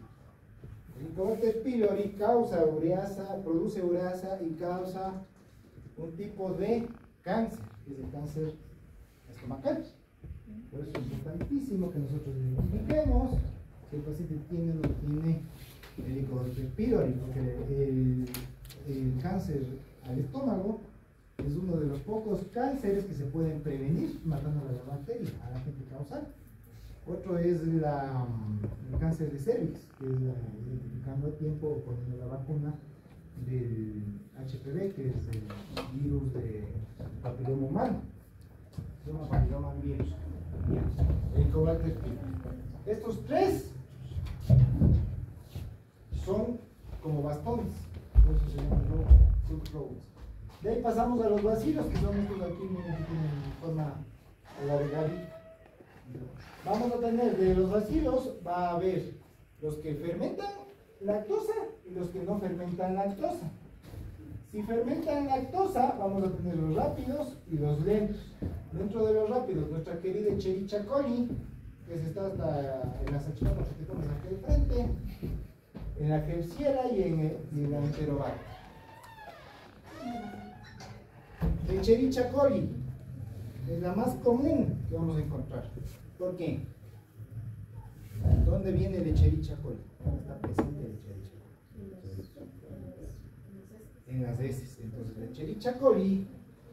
El Helicobacter pylori causa ureasa, produce ureasa y causa un tipo de cáncer, que es el cáncer estomacal. Por eso es importantísimo que nosotros identifiquemos si el paciente tiene o no tiene el Helicobacter pylori, porque el cáncer al estómago es uno de los pocos cánceres que se pueden prevenir matando a la bacteria, a la gente causal. Otro es el cáncer de cervix, que es identificando a tiempo o poniendo la vacuna del HPV, que es el virus de papiloma humano. Se llama papiloma virus. El Helicobacter pylori. Estos tres son como bastones, por eso se llaman subrows. De ahí pasamos a los bacilos, que son estos aquí que tienen forma alargada. Vamos a tener de los bacilos, va a haber los que fermentan lactosa y los que no fermentan lactosa. Si fermentan lactosa, vamos a tener los rápidos y los lentos. Dentro de los rápidos, nuestra querida Escherichia coli, que se está hasta en la salchipapas que tenemos aquí al frente, en la Klebsiella y en la Enterobacter. Escherichia coli es la más común que vamos a encontrar. ¿Por qué? ¿Dónde viene el Escherichia coli? ¿Dónde está presente el Escherichia coli? En las heces. Entonces, la Escherichia coli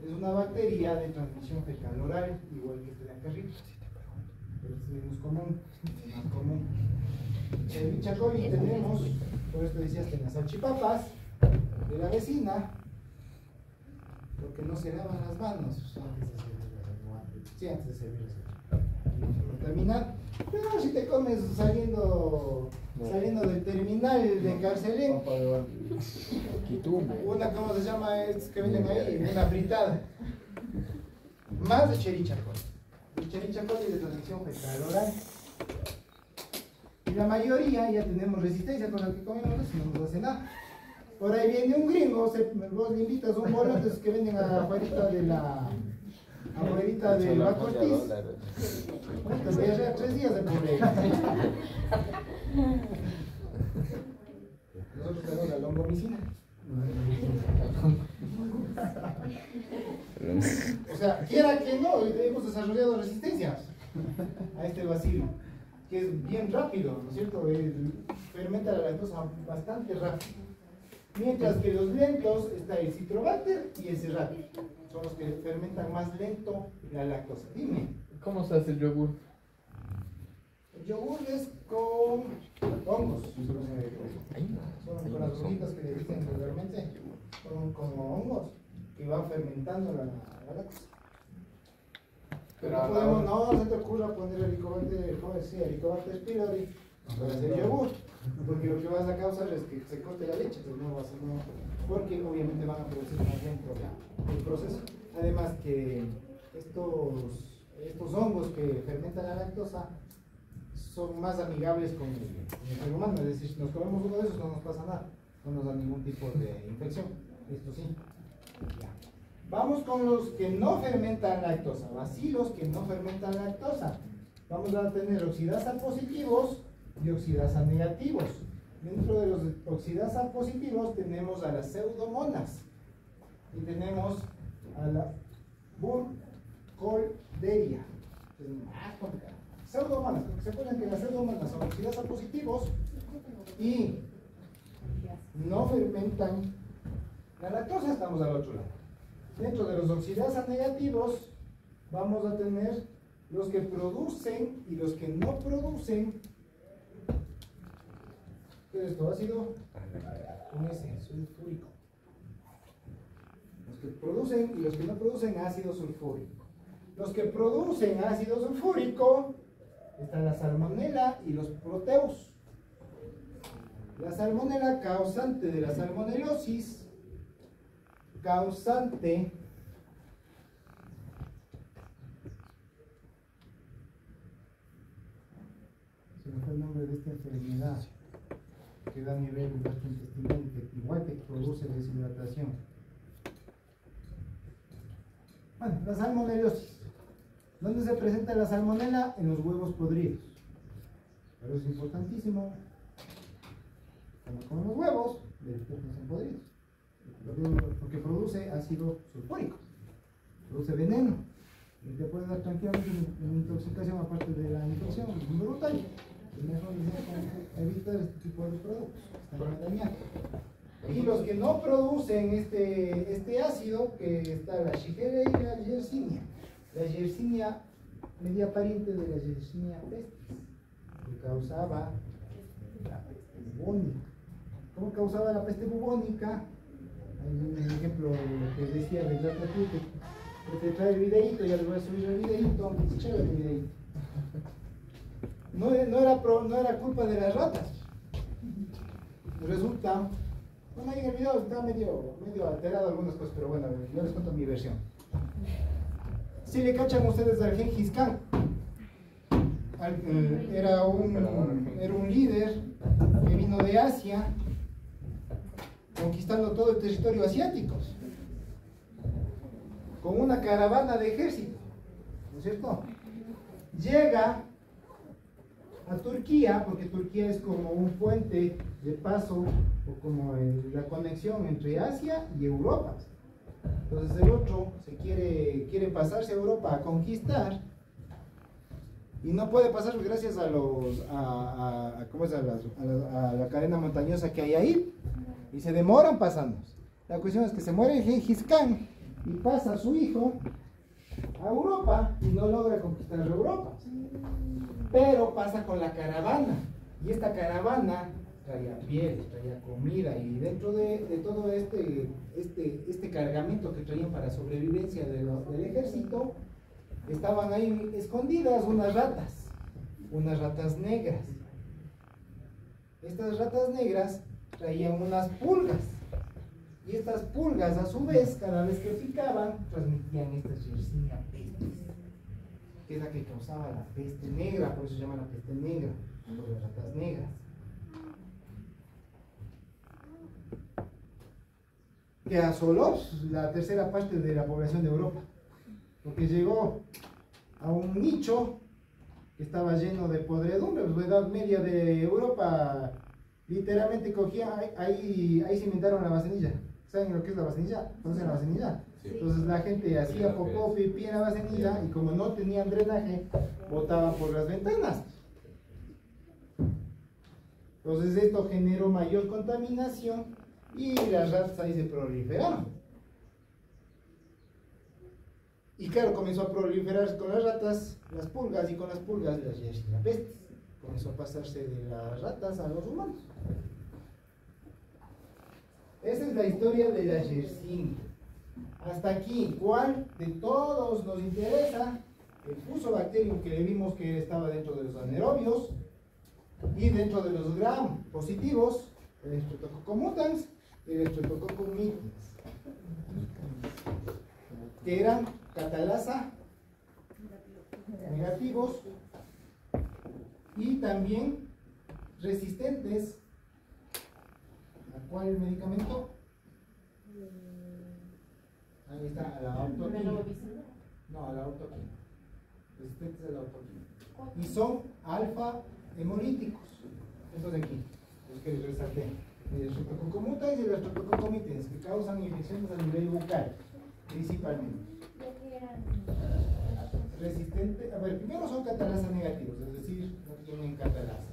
es una bacteria de transmisión fecal oral, igual que este de acá arriba, pero es menos común, más común. Escherichia coli tenemos, por esto decías que en las salchipapas de la vecina, porque no se lavan las manos antes de servir contaminado. Pero si te comes saliendo del terminal de Carcelén, una, ¿cómo se llama? Es que venden ahí, una fritada. Más de Escherichia coli. Escherichia coli de transmisión fecal oral. Y la mayoría ya tenemos resistencia con la que comemos y no nos hace nada. Por ahí viene un gringo, vos le invitas un bolote de esos que venden afuera de la abuelita de Baco Ortiz. Te diarrea 3 días de pobre. Nosotros tenemos la longomicina. O sea, quiera que no, hemos desarrollado resistencia a este bacilo, que es bien rápido, ¿no es cierto? Fermenta la lactosa bastante rápido. Mientras que los lentos está el Citrobacter y el Serratia. Son los que fermentan más lento la lactosa. Dime. ¿Cómo se hace el yogur? El yogur es con hongos. Son con las hojitas que le dicen regularmente. Son como hongos que van fermentando la lactosa. Pero no podemos, no se te ocurra poner Helicobacter pylori para hacer yogur, porque lo que vas a causar es que se corte la leche, pues no va a ser nada, porque obviamente van a producir más lento el proceso. Además que estos hongos que fermentan la lactosa son más amigables con el ser humano, es decir, si nos comemos uno de esos no nos pasa nada, no nos da ningún tipo de infección. Esto sí. Ya. Vamos con los que no fermentan lactosa, bacilos que no fermentan lactosa. Vamos a tener oxidasa positivos y oxidasa negativos. Dentro de los oxidasa positivos tenemos a las pseudomonas y tenemos a la Burkholderia. Pseudomonas, porque se acuerdan que las pseudomonas son oxidasa positivos y no fermentan la lactosa. Estamos al otro lado. Dentro de los oxidasa negativos vamos a tener los que producen y los que no producen. ¿Qué es esto? Ácido con ese, sulfúrico. Los que producen y los que no producen ácido sulfúrico. Los que producen ácido sulfúrico están la salmonela y los proteus. La salmonela, causante de la salmonelosis, causante se me fue el nombre de esta enfermedad que da a nivel gastrointestinal, igual que produce deshidratación. Bueno, la salmonelosis. ¿Dónde se presenta la salmonela? En los huevos podridos. Pero es importantísimo. Cuando comen los huevos, verificar que no son podridos. Porque produce ácido sulfúrico, produce veneno y te puede dar tranquilamente una intoxicación aparte de la infección brutal. Es mejor evitar este tipo de productos, están dañados. Y los que no producen este ácido, que está la Shigella y la Yersinia. La Yersinia, media pariente de la Yersinia pestis, que causaba la peste bubónica. ¿Cómo causaba la peste bubónica? Hay un ejemplo que decía de Ratatouille, que te trae el videíto, ya les voy a subir el videíto, es chévere el videíto. No era culpa de las ratas. Resulta, bueno, ahí en el video está medio alterado algunas cosas, pero bueno, yo les cuento mi versión. Si le cachan ustedes al Gengis Khan, era un líder que vino de Asia, conquistando todo el territorio asiático, con una caravana de ejército, ¿no es cierto? Llega a Turquía, porque Turquía es como un puente de paso, o como la conexión entre Asia y Europa. Entonces el otro quiere pasarse a Europa a conquistar, y no puede pasar gracias a la cadena montañosa que hay ahí, y se demoran pasando. La cuestión es que se muere Gengis Khan y pasa a su hijo a Europa y no logra conquistar Europa, pero pasa con la caravana, y esta caravana traía pieles, traía comida, y dentro de todo este cargamento que traían para sobrevivencia del ejército, estaban ahí escondidas unas ratas negras. Estas ratas negras traían unas pulgas, y estas pulgas a su vez, cada vez que picaban, transmitían esta Yersinia pestis, que es la que causaba la peste negra, por eso se llama la peste negra, por las ratas negras. Que asoló la tercera parte de la población de Europa, porque llegó a un nicho que estaba lleno de podredumbre. La Edad Media de Europa literalmente cogían, ahí se inventaron la vasenilla. ¿Saben lo que es la vasenilla? ¿Conocen la vasenilla? Sí. Entonces la gente hacía popó, pipí en la vasenilla, y como no tenían drenaje, botaban por las ventanas. Entonces esto generó mayor contaminación, y las ratas ahí se proliferaron. Y claro, comenzó a proliferar con las ratas las pulgas, y con las pulgas las Yersinia pestis. Comenzó a pasarse de las ratas a los humanos. Esa es la historia de la Yersinia. Hasta aquí, ¿cuál de todos nos interesa? El Fusobacterium, que le vimos que estaba dentro de los anaerobios, y dentro de los gram positivos, el Streptococcus mutans y el Streptococcus mitis, que eran catalasa negativos y también resistentes. ¿A cuál medicamento? Ahí está, a la autoquina. No, a la autoquina. Resistentes a la autoquina. Y son alfa hemolíticos. Estos de aquí, los que les resalté. El Streptococcus mutans y el Streptococcus mitis, que causan infecciones a nivel bucal, principalmente. Resistente, a ver, primero son catalasa negativos, es decir, no tienen catalasa.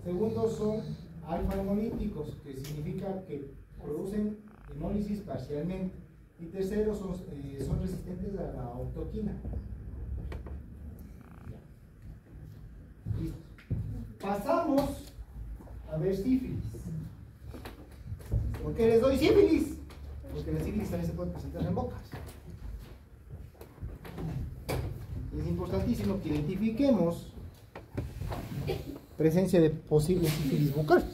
Segundo, son alfa hemolíticos, que significa que producen hemólisis parcialmente. Y tercero, son resistentes a la autoquina. Listo. Pasamos a ver sífilis. ¿Por qué les doy sífilis? Porque la sífilis también se puede presentar en bocas. Es importantísimo que identifiquemos presencia de posible sífilis bucal.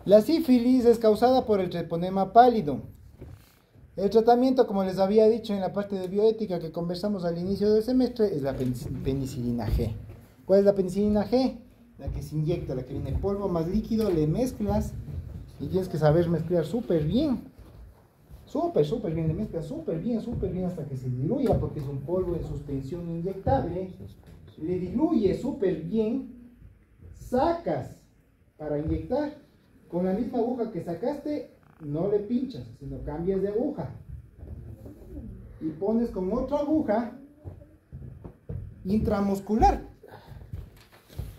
La sífilis es causada por el treponema pálido. El tratamiento, como les había dicho en la parte de bioética que conversamos al inicio del semestre, es la penicilina G. ¿Cuál es la penicilina G? La que se inyecta, la que viene en polvo más líquido, le mezclas y tienes que saber mezclar súper bien. Súper bien, le mezclas súper bien hasta que se diluya, porque es un polvo en suspensión inyectable. Le diluyes súper bien, sacas para inyectar. Con la misma aguja que sacaste, no le pinchas, sino cambias de aguja. Y pones con otra aguja intramuscular.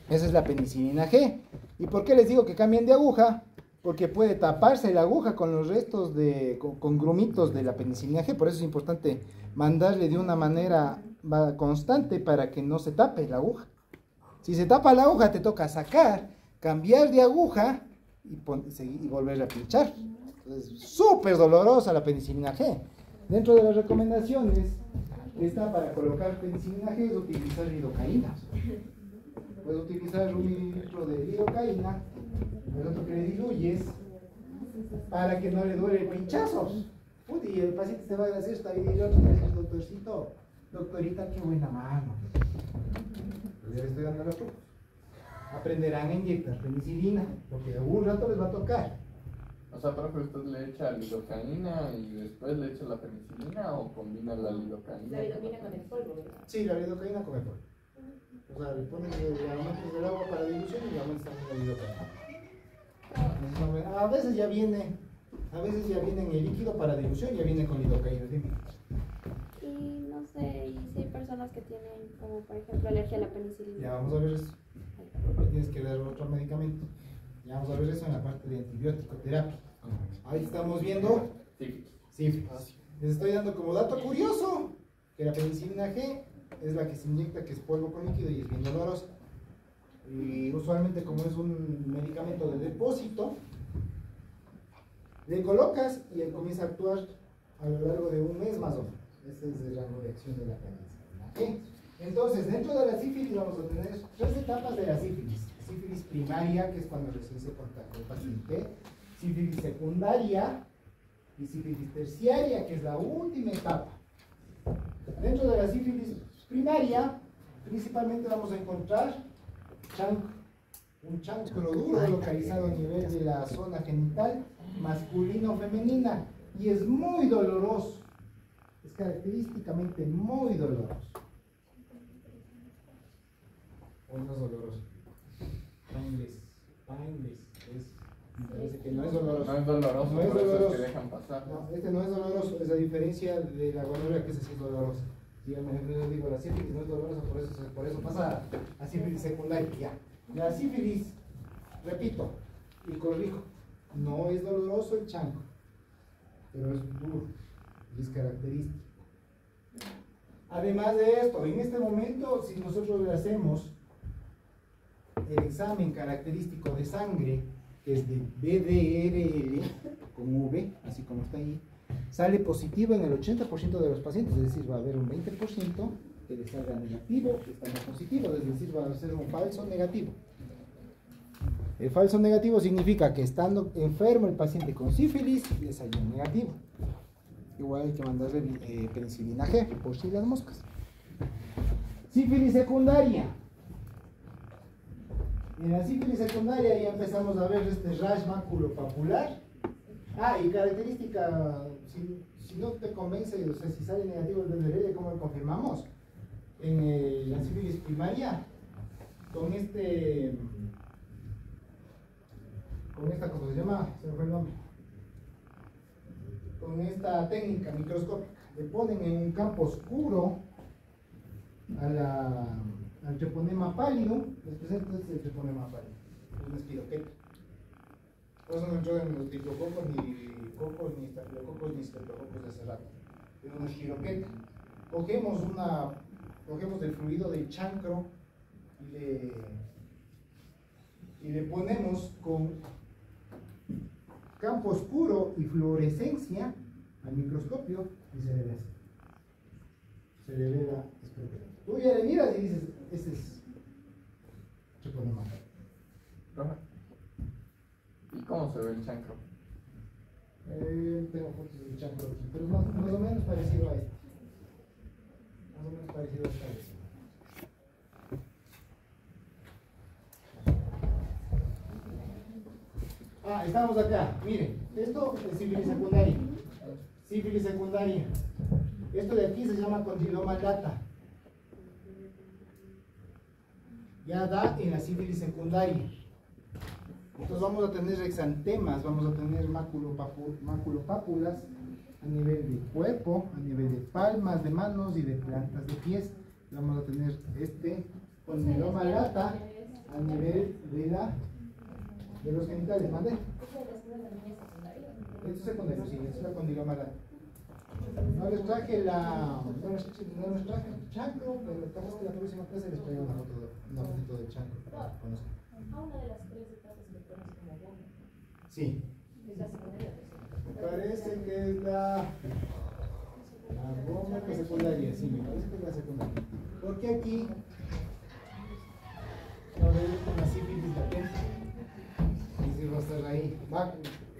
Esa es la penicilina G. ¿Y por qué les digo que cambien de aguja? Porque puede taparse la aguja con los restos con grumitos de la penicilina G. Por eso es importante mandarle de una manera constante para que no se tape la aguja. Si se tapa la aguja, te toca sacar, cambiar de aguja y volverle a pinchar. Entonces, súper dolorosa la penicilina G. Dentro de las recomendaciones está para colocar penicilina G es utilizar lidocaína. Puedes utilizar 1 mililitro de lidocaína, el otro que le diluyes, para que no le duele pinchazos. Y el paciente se va a decir, está ahí, y otro le dice, doctorcito, doctorita, qué buena mano. Le estoy dando los trucos. aprenderán a inyectar penicilina, porque algún rato les va a tocar. O sea, profe, ¿usted le echa lidocaína y después le echa la penicilina o combina la lidocaína? La lidocaína con el polvo, ¿verdad? Sí, la lidocaína con el polvo. O sea, le ponen el aumento del agua para dilución y le aumentan también la lidocaína. A veces ya viene en el líquido para dilución, ya viene con lidocaína. Dime. Y no sé, y si hay personas que tienen, como por ejemplo, alergia a la penicilina. Ya vamos a ver eso. Le tienes que dar otro medicamento. Ya vamos a ver eso en la parte de antibiótico terapia. Ahí estamos viendo sífilis. Les estoy dando como dato curioso que la penicilina G es la que se inyecta, que es polvo con líquido y es bien dolorosa. Y usualmente, como es un medicamento de depósito, le colocas y él comienza a actuar a lo largo de un mes más o menos. Ese es el rango de acción de la penicilina G. Entonces, dentro de la sífilis vamos a tener 3 etapas de la sífilis. Sífilis primaria, que es cuando recién se contacta el paciente. Sífilis secundaria y sífilis terciaria, que es la última etapa. Dentro de la sífilis primaria, principalmente vamos a encontrar un chancro duro localizado a nivel de la zona genital, masculina o femenina, y es muy doloroso. Es característicamente muy doloroso. ¿O no es doloroso? Painless. Me parece que no es doloroso. No es doloroso, No es por eso doloroso. es que dejan pasar. No, este no es doloroso, es a diferencia de la gonorrea, que esa sí es dolorosa. Dígame, yo digo, la sífilis no es dolorosa, por eso pasa a sífilis secundaria. Ya. La sífilis, repito y corrijo, no es doloroso el chancro, pero es duro y es característico. Además de esto, en este momento, si nosotros le hacemos el examen característico de sangre, que es de BDRL, con V, así como está ahí, sale positivo en el 80% de los pacientes, es decir, va a haber un 20% que le salga negativo, que está más positivo, es decir, va a ser un falso negativo. El falso negativo significa que estando enfermo el paciente con sífilis, le salió negativo. Igual hay que mandarle penicilina G, por si las moscas. Sífilis secundaria. En la sífilis secundaria ya empezamos a ver este rash maculopapular. Y característica, si no te convence, o sea, si sale negativo el BDRL, ¿cómo lo confirmamos? En la sífilis primaria, con esta, ¿cómo se llama? Se me fue el nombre. Con esta técnica microscópica, le ponen en un campo oscuro al treponema pálido. Les presento el treponema pálido, es una espiroqueta. Por eso no entró en los diplococos, ni cocos, ni estafilococos, ni streptococos de hace rato. Es una espiroqueta. Cogemos el fluido del chancro y le ponemos con campo oscuro y fluorescencia al microscopio y se le ve así. Se le ve la espiroqueta. Tú ya le miras y dices, ese es treponema. ¿Y cómo se ve el chancro? Tengo fotos del chancro aquí, pero es más o menos parecido a este. Más o menos parecido a este. Estamos acá. Miren, esto es sífilis secundaria. Sífilis secundaria. Esto de aquí se llama condiloma lata. Ya da en la sífilis secundaria. Entonces vamos a tener exantemas, vamos a tener maculopápulas a nivel de cuerpo, a nivel de palmas de manos y de plantas de pies. Vamos a tener este condiloma lata a nivel de los genitales. ¿Mande? Esto es secundario, sí, esto es la condiloma lata. No les traje el chancro, pero capaz que la próxima clase les traigo una fotito del chancro para que conozcan. Una de las 3 etapas que pones como bomba. Sí. Es la secundaria. Me parece que es la bomba secundaria, sí, me parece que es la secundaria. Porque aquí va a haber una sífilis latente. Es decir, va a estar ahí.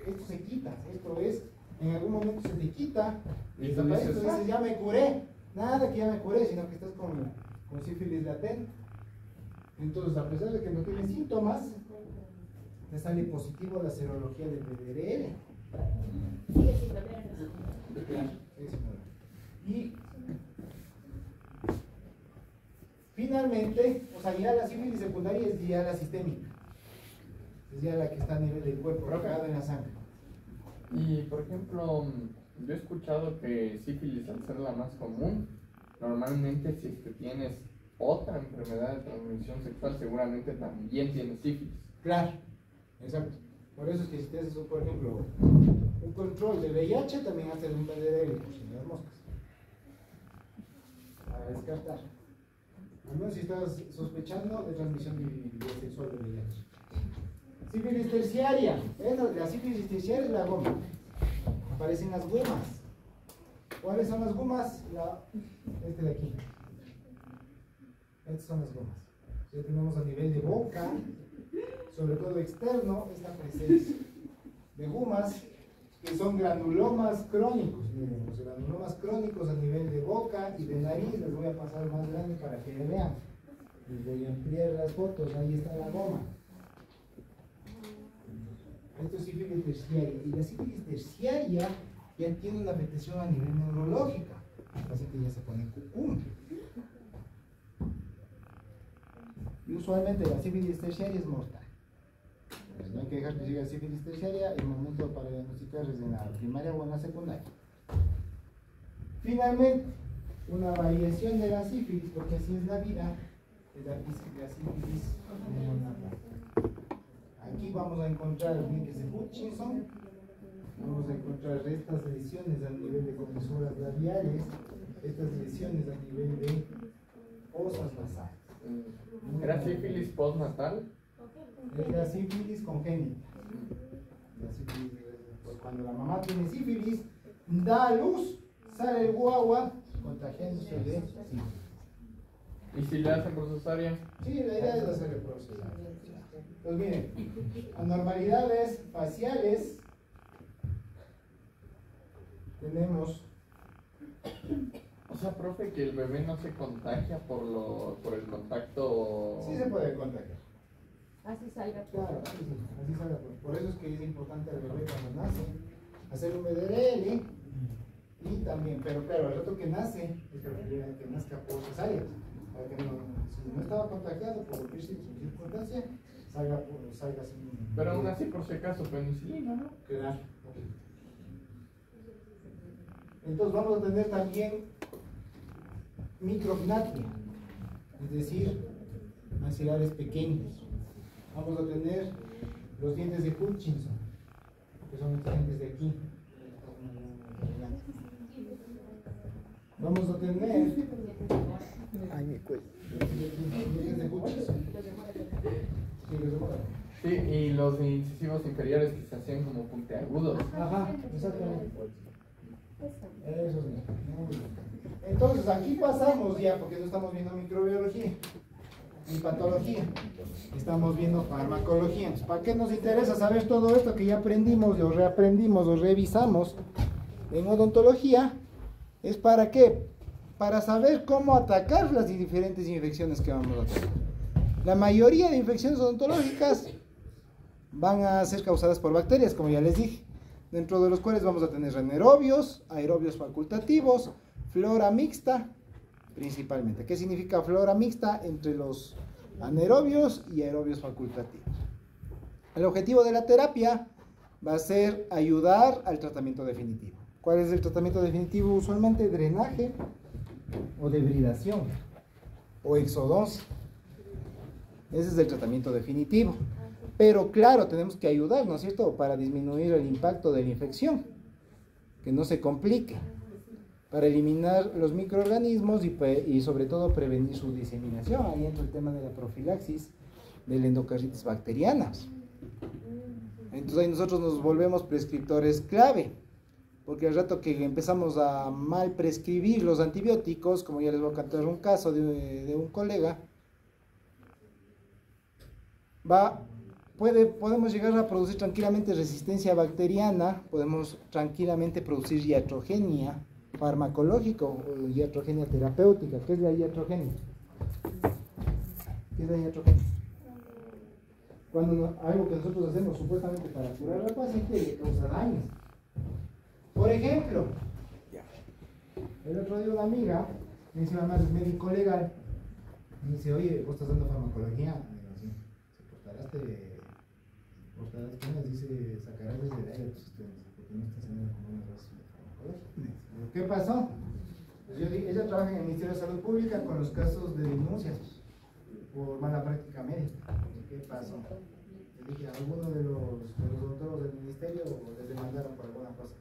Esto se quita, esto es, en algún momento se te quita y desaparece. Tú dices, ya me curé. Nada que ya me curé, sino que estás con sífilis latente. Entonces, a pesar de que no tiene síntomas, te sale positivo la serología del PDRL. Sigue sin beber. Claro, eso. Y finalmente, o sea, ya la sífilis secundaria es ya la sistémica. Es ya la que está a nivel del cuerpo, pegada en la sangre. Y por ejemplo, yo he escuchado que sífilis, al ser la más común, normalmente si es que tienes otra enfermedad de transmisión sexual, seguramente también tienes sífilis. Claro, exacto. Por eso es que si te haces, por ejemplo, un control de VIH, también haces un PDRL, por si las moscas. Para descartar. Al menos si estás sospechando de transmisión sexual de VIH. Sífilis terciaria. La sífilis terciaria es la goma. Aparecen las gomas. ¿Cuáles son las gomas? Este de aquí. Estas son las gomas. Ya tenemos a nivel de boca, sobre todo externo, esta presencia de gomas que son granulomas crónicos. Miren, los granulomas crónicos a nivel de boca y de nariz. Les voy a pasar más grande para que vean. Les voy a ampliar las fotos. Ahí está la goma. Esto es sífilis terciaria. Y la sífilis terciaria ya tiene una afectación a nivel neurológica. El paciente ya se pone cucún. Y usualmente la sífilis terciaria es mortal. Pues no hay que dejar que llegue a sífilis terciaria. El momento para diagnosticar es en la primaria o en la secundaria. Finalmente, una variación de la sífilis, porque así es la vida, es la sífilis neonatal. Aquí vamos a encontrar links de Hutchinson, vamos a encontrar estas lesiones a nivel de comisuras labiales, estas lesiones a nivel de fosas nasales. ¿Era sífilis postnatal? Es la sífilis congénita. La sífilis, pues cuando la mamá tiene sífilis, da a luz, sale el guagua contagiándose de sífilis. ¿Y si le hacen por cesárea? Sí, la idea es hacer el proceso. Pues miren, anormalidades faciales tenemos. O sea, profe, que el bebé no se contagia por el contacto. Sí se puede contagiar. Así salga. Claro, así sale. Por eso es que es importante al bebé cuando nace hacer un BDRL y también, pero claro, el rato que nace es que nazca por cesárea. Para que no, si no estaba contagiado por cualquier circunstancia, salga sin. Pero aún así, por si acaso, penicilina, ¿no? Claro. Entonces vamos a tener también micropnatria, es decir, maxilares pequeños. Vamos a tener los dientes de Hutchinson, que son estos dientes de aquí. Vamos a tener dientes de Hutchinson. Sí, y los incisivos inferiores que se hacían como puntiagudos. Ajá, exactamente. Eso sí. Entonces aquí pasamos ya, porque no estamos viendo microbiología ni patología, estamos viendo farmacología. Entonces, ¿para qué nos interesa saber todo esto que ya aprendimos o reaprendimos o revisamos en odontología? ¿Es para qué? Para saber cómo atacar las diferentes infecciones que vamos a tener. La mayoría de infecciones odontológicas van a ser causadas por bacterias, como ya les dije, dentro de los cuales vamos a tener anaerobios, aerobios facultativos, flora mixta, principalmente. ¿Qué significa flora mixta? Entre los anaerobios y aerobios facultativos. El objetivo de la terapia va a ser ayudar al tratamiento definitivo. ¿Cuál es el tratamiento definitivo? Usualmente drenaje o debridación o exodoncia. Ese es el tratamiento definitivo. Pero claro, tenemos que ayudar, ¿no es cierto?, para disminuir el impacto de la infección, que no se complique, para eliminar los microorganismos y sobre todo prevenir su diseminación. Ahí entra el tema de la profilaxis de la endocarditis bacterianas. Entonces ahí nosotros nos volvemos prescriptores clave, porque al rato que empezamos a mal prescribir los antibióticos, como ya les voy a contar un caso de un colega, podemos llegar a producir tranquilamente resistencia bacteriana, podemos tranquilamente producir iatrogenia farmacológica o iatrogenia terapéutica. ¿Qué es la iatrogenia? ¿Qué daño choque? Cuando algo que nosotros hacemos supuestamente para curar al paciente le causa daños. Por ejemplo, el otro día una amiga me dice, mamá, es médico legal, me dice, oye, vos estás dando farmacología. Digo, sí, portarás penas, dice, sacarás desde el aire tus estudiantes, porque no estás haciendo como una razón de farmacología. Digo, ¿qué pasó? Pues ella trabaja en el Ministerio de Salud Pública con los casos de denuncias por mala práctica médica. ¿Qué pasó? Le dije, a alguno de los odontólogos del ministerio les demandaron por alguna cosa.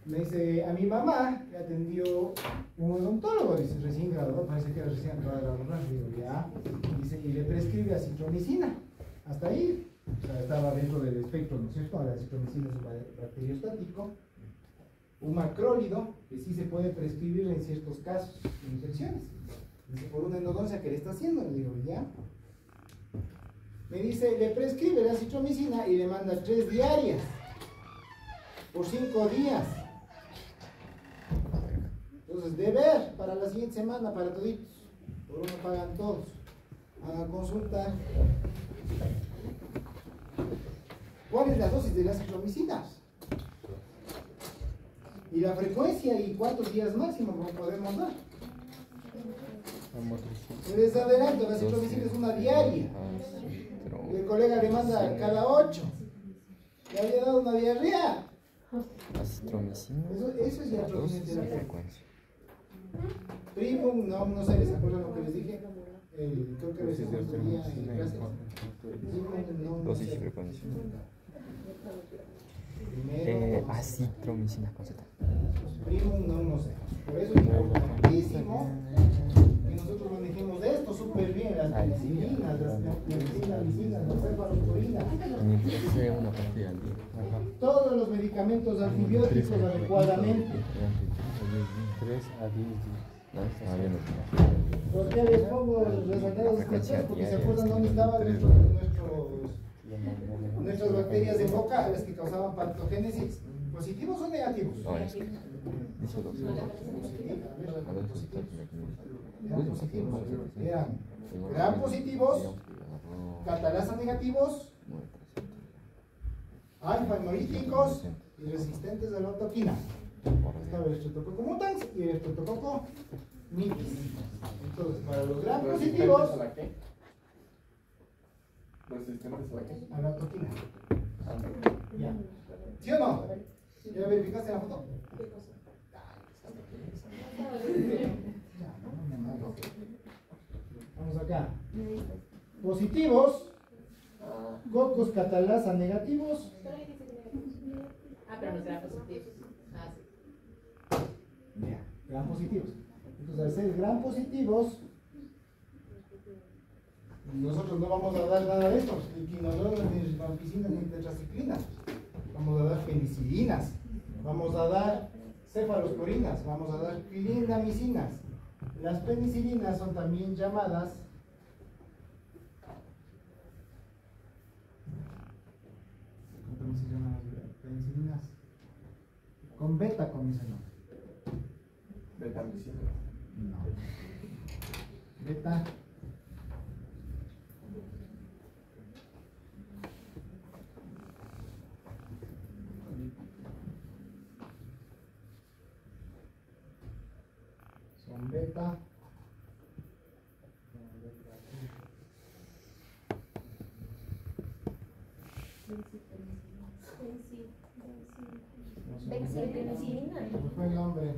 Me dice, a mi mamá que atendió un odontólogo, dice, recién graduado, parece que era recién graduado, digo, ya, dice, y le prescribe acitromicina, hasta ahí, o sea, estaba dentro del espectro, ¿no es cierto? La acitromicina es un bacteriostático, un macrólido, que sí se puede prescribir en ciertos casos, de infecciones, dice, por una endodoncia que le está haciendo, le digo, ya. Me dice, le prescribe la acitromicina y le manda 3 diarias, por 5 días. Entonces, deber para la siguiente semana, para toditos. Por uno pagan todos. Hagan consulta. ¿Cuál es la dosis de la acitromicina? Y la frecuencia y cuántos días máximo podemos dar. Les adelanto, la acitromicina es una diaria. El colega le manda cada 8. Le había dado una diarrea. Acitromicina. Eso es la dosis de frecuencia. Primum, no sé, ¿les acuerdan lo que les dije? Creo que les dije en clase. Dosis y frecuencia. Acitromicina con Z. Primum, no sé. Por eso es importantísimo que nosotros manejemos esto súper bien, las penicilinas, las medicinas, las cefaloporinas. Una pastilla al día. Todos los medicamentos antibióticos adecuadamente. 3 a 10 días. No, está bien. ¿Por qué les pongo los resultados estos? Porque se acuerdan dónde estaban nuestras bacterias de boca, las que causaban patogénesis. ¿Positivos o negativos? No, es que. Dice Eran gram positivos, catalasa negativos, alfa hemolíticos y resistentes a la ortoquina. Estaba el Streptococcus mutans y el Streptococcus mitis. Entonces, para los gram positivos, ¿A la qué? ¿Resistentes a la qué? a la ortoquina. Ya. ¿Sí o no? ¿Ya verificaste la foto? Vamos acá. Positivos, cocos catalasa negativos. Pero no será positivo. Ya, gran positivos. Entonces, al ser gran positivos, nosotros no vamos a dar nada de esto, ni quinolonas, ni rifampicinas, ni tetraciclinas. Vamos a dar penicilinas, vamos a dar cefalosporinas, vamos a dar clindamicinas. Las penicilinas son también llamadas ¿cómo se llaman las penicilinas? Con beta comienza el nombre. Betamicina. No. Beta. Son beta. Penicilina. ¿Cuál fue el nombre?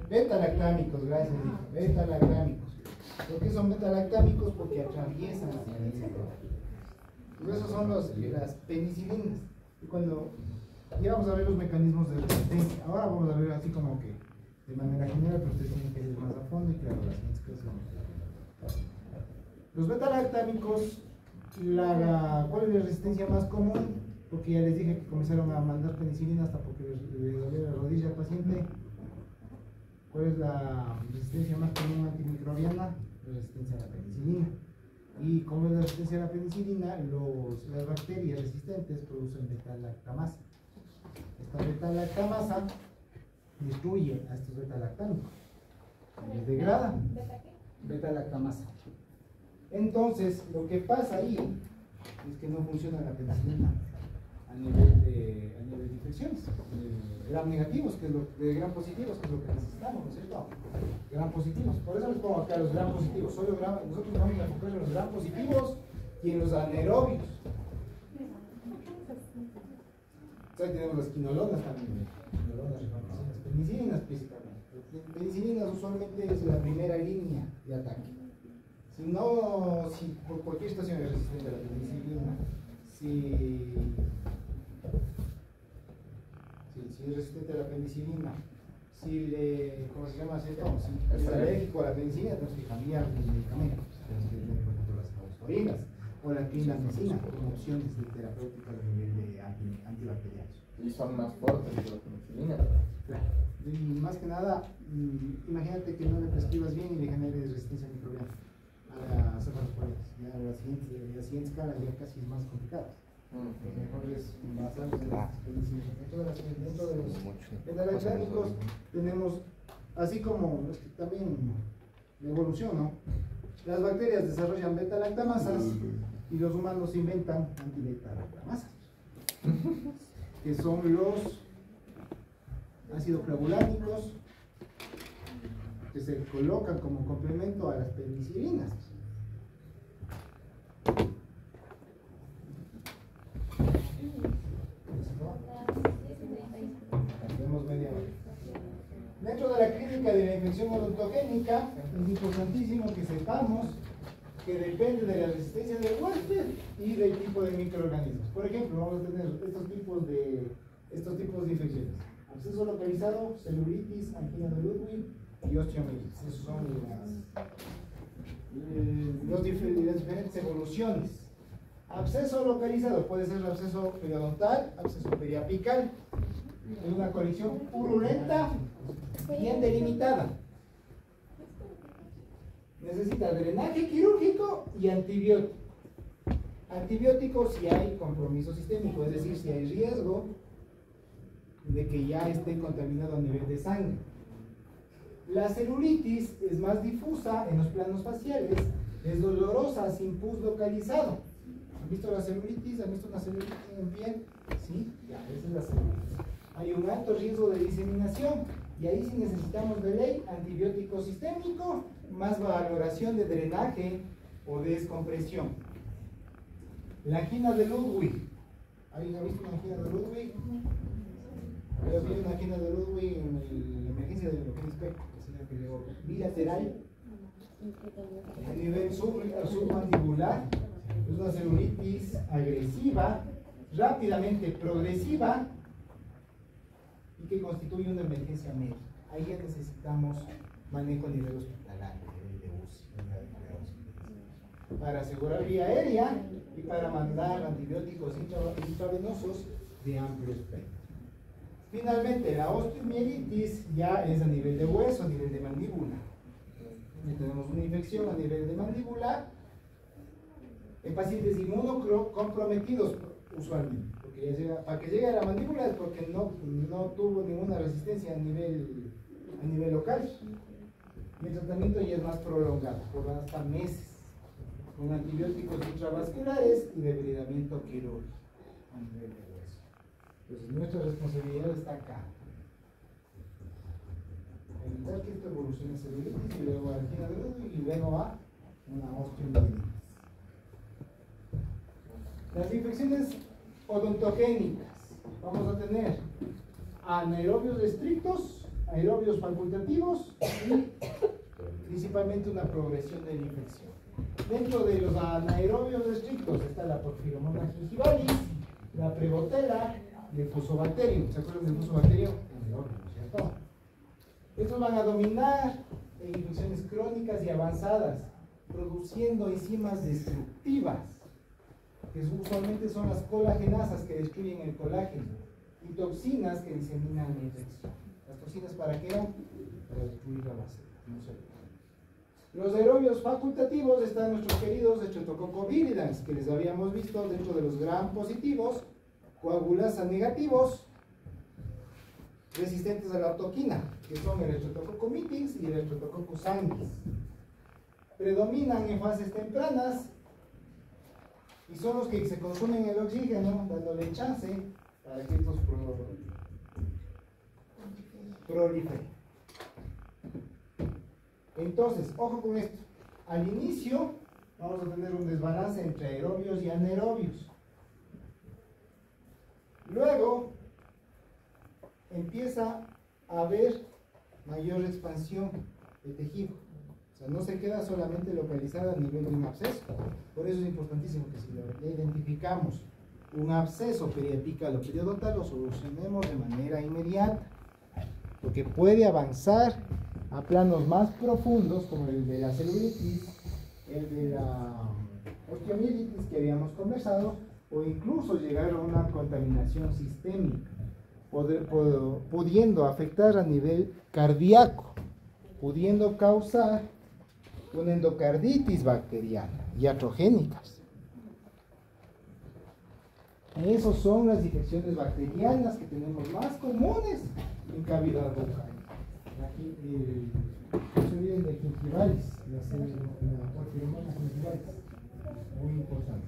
Beta-lactámicos, gracias. Beta-lactámicos. ¿Por qué son beta-lactámicos? Porque atraviesan la penicilina. Pues esos son las penicilinas. Y cuando ya vamos a ver los mecanismos de resistencia. Ahora vamos a ver así como que de manera general, pero ustedes tienen que ir más a fondo y claro, las siguientes clases. Los beta-lactámicos, ¿cuál es la resistencia más común? Porque ya les dije que comenzaron a mandar penicilina hasta porque le dolía la rodilla al paciente. ¿Cuál es la resistencia más común antimicrobiana? La resistencia a la penicilina. Y como es la resistencia a la penicilina, las bacterias resistentes producen beta-lactamasa. Esta beta-lactamasa destruye a estos beta-lactámicos, les degrada. Beta-lactamasa. Entonces, lo que pasa ahí es que no funciona la penicilina a nivel de infecciones. Gram negativos, que es de gram positivos, que es lo que necesitamos, ¿no es cierto? Gram positivos. Por eso les pongo acá los gram positivos. Nosotros vamos a enfocar en los gram positivos y en los anaerobios. Entonces tenemos las quinolonas también. Quinolonas, penicilinas principalmente. Penicilinas usualmente es la primera línea de ataque. Si por cualquier situación es resistente a la penicilina, si es resistente a la penicilina, ¿cómo se llama esto? Si es alérgico a la penicilina, tenemos que cambiar el medicamento. Tenemos que tener, por ejemplo, las cautorinas o la clindamicina como opciones terapéuticas a nivel de antibacterianos. Y son más fuertes que la penicilina. Claro. Y más que nada, imagínate que no le prescribas bien y le generes resistencia microbiana a las cepas polares. Ya las siguientes caras ya casi es más complicadas. Mejor es basarnos en las penicilinas. Dentro de los beta-lactámicos tenemos, así como también la evolución, ¿no? Las bacterias desarrollan beta-lactamasas y los humanos inventan anti-beta-lactamasas, que son los ácidos clavulánicos que se colocan como complemento a las penicilinas. Dentro de la clínica de la infección odontogénica es importantísimo que sepamos que depende de la resistencia del huésped y del tipo de microorganismos. Por ejemplo, vamos a tener estos tipos de infecciones: absceso localizado, celulitis, angina de Ludwig y osteomielitis. Esas son las diferentes evoluciones. Absceso localizado puede ser el absceso periodontal, absceso periapical. Es una colección purulenta, bien delimitada. Necesita drenaje quirúrgico y antibiótico. Antibiótico si hay compromiso sistémico, es decir, si hay riesgo de que ya esté contaminado a nivel de sangre. La celulitis es más difusa en los planos faciales, es dolorosa sin pus localizado. ¿Han visto la celulitis? ¿Han visto una celulitis en piel? Sí, ya, esa es la celulitis. Hay un alto riesgo de diseminación y ahí sí necesitamos de ley antibiótico sistémico más valoración de drenaje o descompresión. La angina de Ludwig. ¿Alguien ha visto una angina de Ludwig? Yo vi una angina de Ludwig en la emergencia de lo que es PEC, bilateral, a nivel submandibular. Es una celulitis agresiva, rápidamente progresiva y que constituye una emergencia médica. Ahí ya necesitamos manejo a nivel hospitalario, a nivel de UCI, para asegurar vía aérea y para mandar antibióticos intravenosos de amplio espectro. Finalmente, la osteomielitis ya es a nivel de hueso, a nivel de mandíbula. Y tenemos una infección a nivel de mandíbula en pacientes inmunocomprometidos usualmente, porque ya llega, para que llegue a la mandíbula es porque no tuvo ninguna resistencia a nivel local. Y el tratamiento ya es más prolongado, por hasta meses, con antibióticos intravasculares y debridamiento quirúrgico a nivel de hueso. Entonces nuestra responsabilidad está acá. Evitar que esto evolucione a celulitis y luego a angina de Ludwig y luego a una osteomielitis. Las infecciones odontogénicas. Vamos a tener anaerobios restrictos, aerobios facultativos y principalmente una progresión de la infección. Dentro de los anaerobios restrictos está la Porphyromonas gingivalis, la Prebotella y el Fusobacterium. ¿Se acuerdan del Fusobacterium? Anaerobio, ¿no es cierto? Estos van a dominar en infecciones crónicas y avanzadas, produciendo enzimas destructivas, que usualmente son las colagenasas que destruyen el colágeno, y toxinas que diseminan la infección. ¿Las toxinas para qué eran? Para destruir la base, no se olviden. Los aerobios facultativos están nuestros queridos Streptococcus viridans, que les habíamos visto dentro de los gram positivos, coagulasa negativos, resistentes a la autoquina, que son el Streptococcus mitis y el Streptococcus sanguis. Predominan en fases tempranas y son los que se consumen el oxígeno, dándole chance para que estos proliferen. Entonces, ojo con esto. Al inicio vamos a tener un desbalance entre aerobios y anaerobios. Luego empieza a haber mayor expansión de tejido. O sea, no se queda solamente localizada a nivel de un absceso. Por eso es importantísimo que si ya identificamos un absceso periapical o periodontal, lo solucionemos de manera inmediata, porque puede avanzar a planos más profundos como el de la celulitis, el de la osteomielitis que habíamos conversado, o incluso llegar a una contaminación sistémica, pudiendo afectar a nivel cardíaco, pudiendo causar una endocarditis bacteriana y iatrogénicas. Esas son las infecciones bacterianas que tenemos más comunes en cavidad bucal. Aquí, se olviden de gingivalis, la orquinomona gingivalis, muy importante.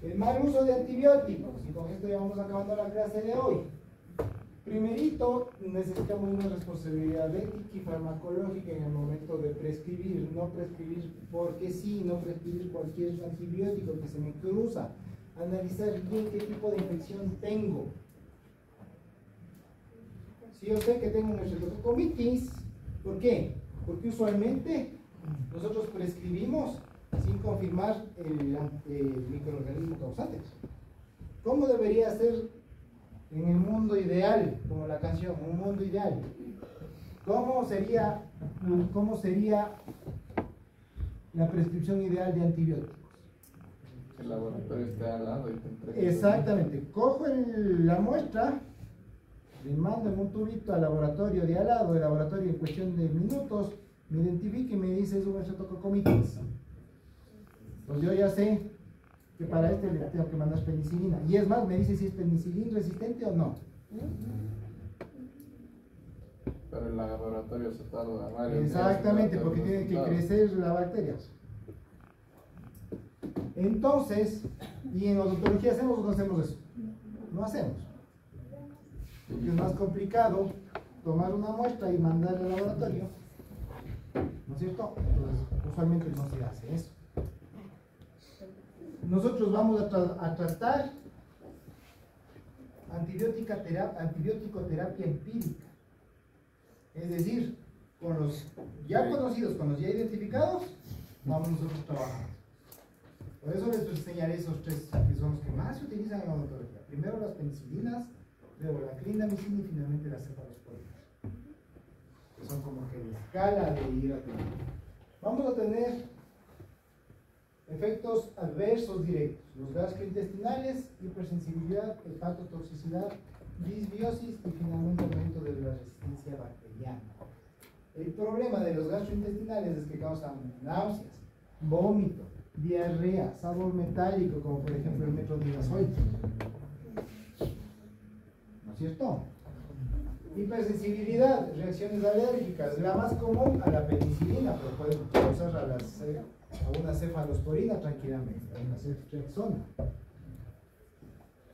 El mal uso de antibióticos, y con esto ya vamos acabando la clase de hoy. Primerito, necesitamos una responsabilidad ética y farmacológica en el momento de prescribir, no prescribir porque sí, no prescribir cualquier antibiótico que se me cruza, analizar bien qué tipo de infección tengo. Si yo sé que tengo un Streptococcus mitis, ¿por qué? Porque usualmente nosotros prescribimos sin confirmar el microorganismo causante. ¿Cómo debería ser en el mundo ideal, como la canción, un mundo ideal? ¿Cómo sería la prescripción ideal de antibióticos? El laboratorio está al lado y te entrega. Exactamente. Cojo la muestra, le mando en un tubito al laboratorio de al lado, el laboratorio en cuestión de minutos me identifica y me dice es un Streptococcus mitis. Pues yo ya sé que para este le tengo que mandar penicilina. Y es más, me dice si es penicilina resistente o no. Pero el laboratorio se tarda varios días. Exactamente, porque tiene que crecer la bacteria. Entonces, ¿y en odontología hacemos o no hacemos eso? No hacemos. Porque es más complicado tomar una muestra y mandarla al laboratorio. ¿No es cierto? Entonces, usualmente no se hace eso. Nosotros vamos a tratar antibiótico-terapia empírica. Es decir, con los ya conocidos, con los ya identificados, vamos nosotros trabajando. Por eso les enseñaré esos tres que son los que más se utilizan en la odontología. Primero las penicilinas, luego la clindamicina y finalmente las cefalosporinas. Que son como que la escala de ir a tener. Vamos a tener efectos adversos directos: los gastrointestinales, hipersensibilidad, hepatotoxicidad, disbiosis y finalmente aumento de la resistencia bacteriana. El problema de los gastrointestinales es que causan náuseas, vómito, diarrea, sabor metálico, como por ejemplo el metronidazol. ¿No es cierto? Hipersensibilidad, reacciones alérgicas, la más común a la penicilina, pero puede causar a una cefalosporina tranquilamente, a una ceftriaxona.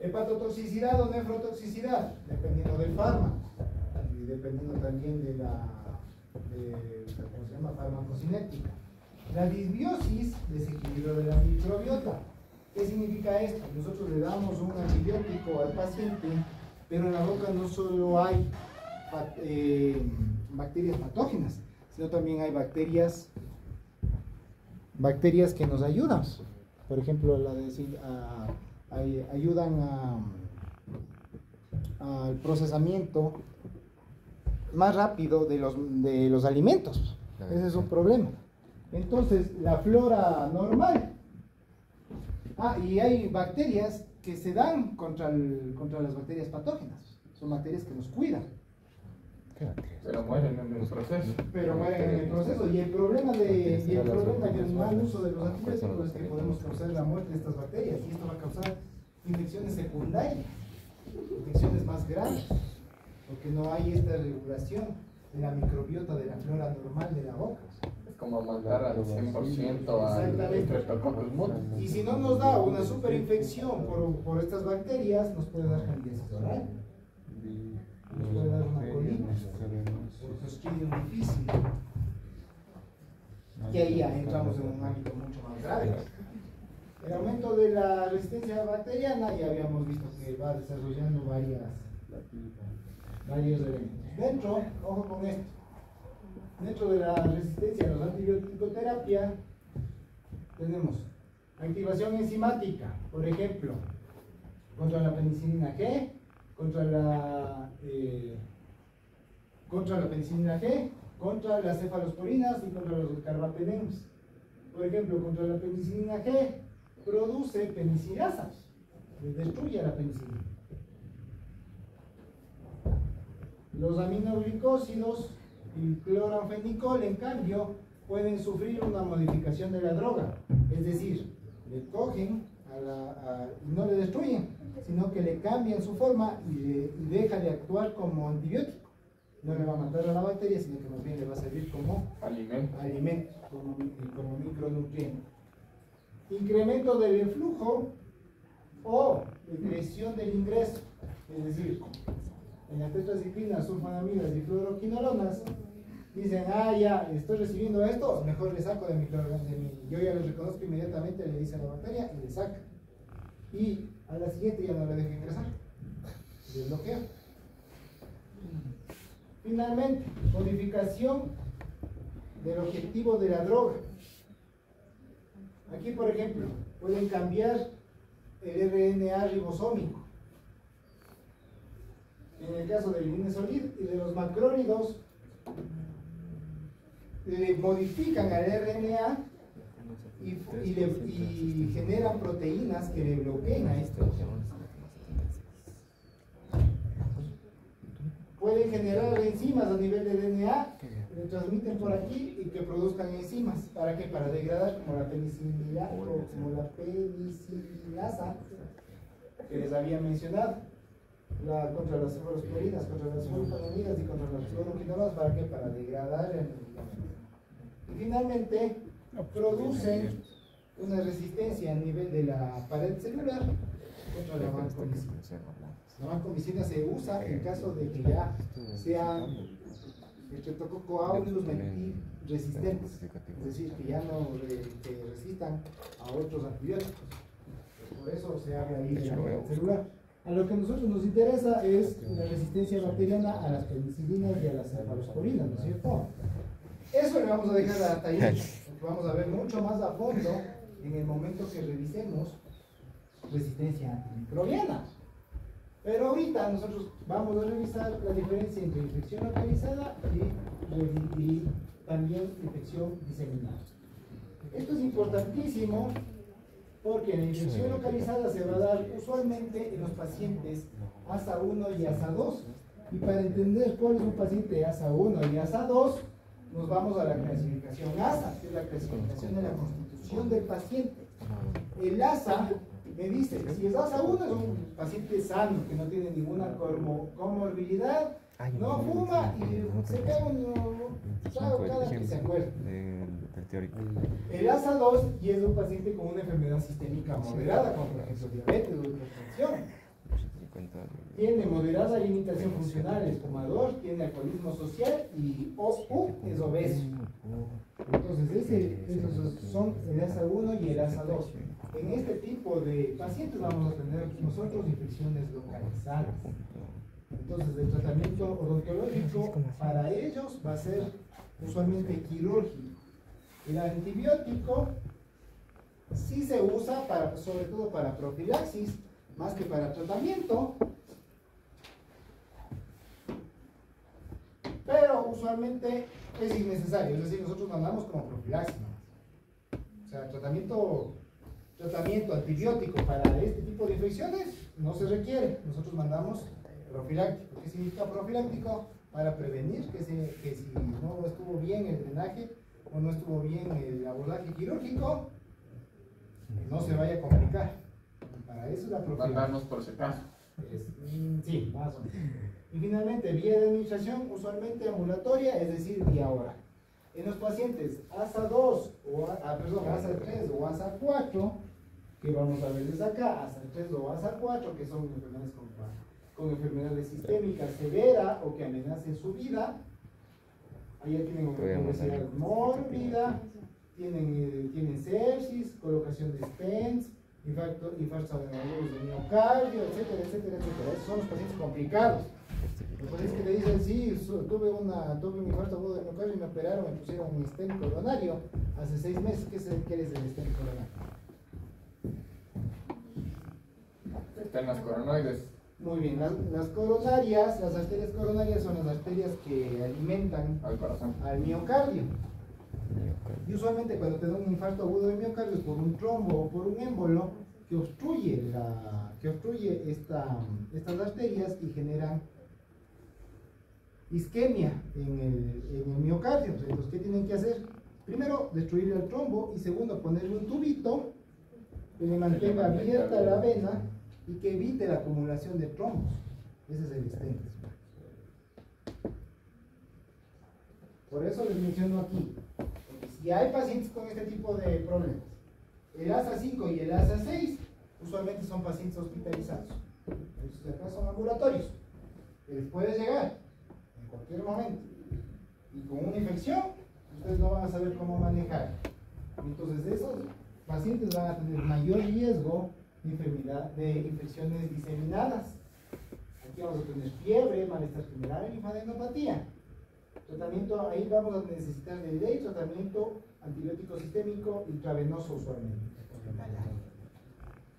Hepatotoxicidad o nefrotoxicidad, dependiendo del fármaco y dependiendo también de ¿cómo se llama? Farmacocinética. La disbiosis, desequilibrio de la microbiota. ¿Qué significa esto? Nosotros le damos un antibiótico al paciente, pero en la boca no solo hay bacterias patógenas, sino también hay bacterias que nos ayudan. Por ejemplo, ayudan al procesamiento más rápido de los alimentos. Ese es un problema. Entonces, la flora normal. Y hay bacterias que se dan contra las bacterias patógenas. Son bacterias que nos cuidan. Pero mueren en el proceso. Pero mueren en el proceso. Y el problema del mal uso de los antibióticos es que podemos causar la muerte de estas bacterias y esto va a causar infecciones secundarias, infecciones más graves, porque no hay esta regulación de la microbiota de la flora normal de la boca. Es como mandar al 100% al Streptococcus mutans. Y si no nos da una superinfección por estas bacterias, nos puede dar candidiasis oral, nos puede dar una colitis, o Clostridium difícil. Y ahí ya entramos en un ámbito mucho más grave. El aumento de la resistencia bacteriana, ya habíamos visto que va desarrollando varios elementos. Ojo con esto, dentro de la resistencia a los antibiótico-terapia, tenemos activación enzimática, por ejemplo, contra la penicilina G, contra las cefalosporinas y contra los carbapenems. Por ejemplo, contra la penicilina G, produce penicilasa, destruye la penicilina. Los aminoglicósidos y cloranfenicol, en cambio, pueden sufrir una modificación de la droga, es decir, le cogen y no le destruyen, sino que le cambian su forma y deja de actuar como antibiótico. No le va a matar a la bacteria, sino que más bien le va a servir como alimento, como micronutriente. Incremento del influjo o decreción del ingreso, es decir, en las tetraciclinas, sulfonamidas y fluoroquinolonas, dicen, ya, estoy recibiendo esto, mejor le saco de mi, yo ya lo reconozco inmediatamente, le dice a la bacteria y le saca. Y a la siguiente ya no le deja ingresar, le bloquea. Finalmente, modificación del objetivo de la droga. Aquí, por ejemplo, pueden cambiar el RNA ribosómico. En el caso del linezolid y de los macrólidos, le modifican al RNA y generan proteínas que le bloquean a esto. Pueden generar enzimas a nivel de DNA, le transmiten por aquí y que produzcan enzimas. ¿Para qué? Para degradar como la penicilasa que les había mencionado. Contra las cefalosporinas, contra las sulfonamidas y contra las fluoroquinolonas. ¿Para qué? Para degradar el medicamento. Y finalmente, producen una resistencia a nivel de la pared celular contra la vancomicina. La vancomicina se usa en caso de que ya sean Streptococcus aureus resistentes, es decir, que ya no que resistan a otros antibióticos. Por eso se habla ahí de la pared celular. A lo que a nosotros nos interesa es la resistencia bacteriana a las penicilinas y a las cefalosporinas, ¿no es cierto? Eso le vamos a dejar hasta ahí, porque vamos a ver mucho más a fondo en el momento que revisemos resistencia antimicrobiana. Pero ahorita nosotros vamos a revisar la diferencia entre infección localizada y también infección diseminada. Esto es importantísimo porque la infección localizada se va a dar usualmente en los pacientes ASA1 y ASA2. Y para entender cuál es un paciente ASA1 y ASA2, nos vamos a la clasificación ASA, que es la clasificación de la constitución del paciente. El ASA me dice que si es ASA1 es un paciente sano, que no tiene ninguna comorbilidad, no fuma y se pega un trago cada que se acuerde. El ASA2 y es un paciente con una enfermedad sistémica moderada, como por ejemplo diabetes o hipertensión. Tiene moderada limitación funcional, es fumador, tiene alcoholismo social y es obeso. Entonces esos son el ASA1 y el ASA2. En este tipo de pacientes vamos a tener nosotros infecciones localizadas. Entonces el tratamiento odontológico para ellos va a ser usualmente quirúrgico. El antibiótico sí se usa sobre todo para profilaxis, más que para tratamiento, pero usualmente es innecesario, es decir, nosotros mandamos como profilaxis, ¿no? O sea, tratamiento antibiótico para este tipo de infecciones no se requiere, nosotros mandamos profiláctico. ¿Qué significa profiláctico? para prevenir que si no estuvo bien el drenaje o no estuvo bien el abordaje quirúrgico, no se vaya a complicar. Para eso es la profilaxis. Mandarnos por si acaso. Sí, más o menos. Y finalmente, vía de administración usualmente ambulatoria, es decir, vía oral. En los pacientes ASA2, ASA3 o ASA4, que vamos a ver desde acá, ASA3 o ASA4, que son enfermedades con enfermedades sistémicas severas o que amenacen su vida, ahí ya tienen obesidad mórbida, tienen sepsis, colocación de stents, infartos agudos de miocardio, etcétera, etcétera, etcétera. Esos son los pacientes complicados. Los pacientes que te dicen, sí, tuve un infarto agudo de miocardio y me operaron, me pusieron un stent coronario hace 6 meses. ¿Qué es el stent coronario? Están las coronoides. Muy bien, las coronarias, las arterias coronarias son las arterias que alimentan Al corazón. al miocardio. Y usualmente cuando te da un infarto agudo de miocardio es por un trombo o por un émbolo que obstruye estas arterias y generan isquemia en el miocardio. Entonces, ¿qué tienen que hacer? Primero, destruir el trombo, y segundo, ponerle un tubito que le mantenga abierta la vena y que evite la acumulación de trombos. Ese es el stent. Por eso les menciono aquí, si hay pacientes con este tipo de problemas, el ASA5 y el ASA6 usualmente son pacientes hospitalizados. Estos de acá son ambulatorios, que les puede llegar en cualquier momento. Y con una infección, ustedes no van a saber cómo manejar. Entonces, esos pacientes van a tener mayor riesgo de infecciones diseminadas. Aquí vamos a tener fiebre, malestar general y linfadenopatía. Tratamiento, ahí vamos a necesitar de ley tratamiento antibiótico sistémico intravenoso usualmente.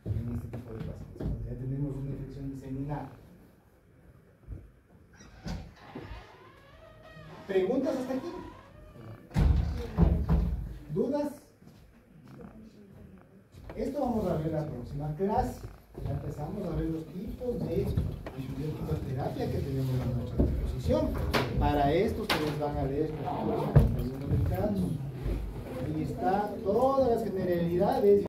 En este tipo de pacientes, cuando ya tenemos una infección diseminada. ¿Preguntas hasta aquí? ¿Dudas? Esto vamos a ver la próxima clase. Ya empezamos a ver los tipos de antibiótico-terapia que tenemos a nuestra disposición. Para esto ustedes van a leer los casos. Ahí está todas las generalidades.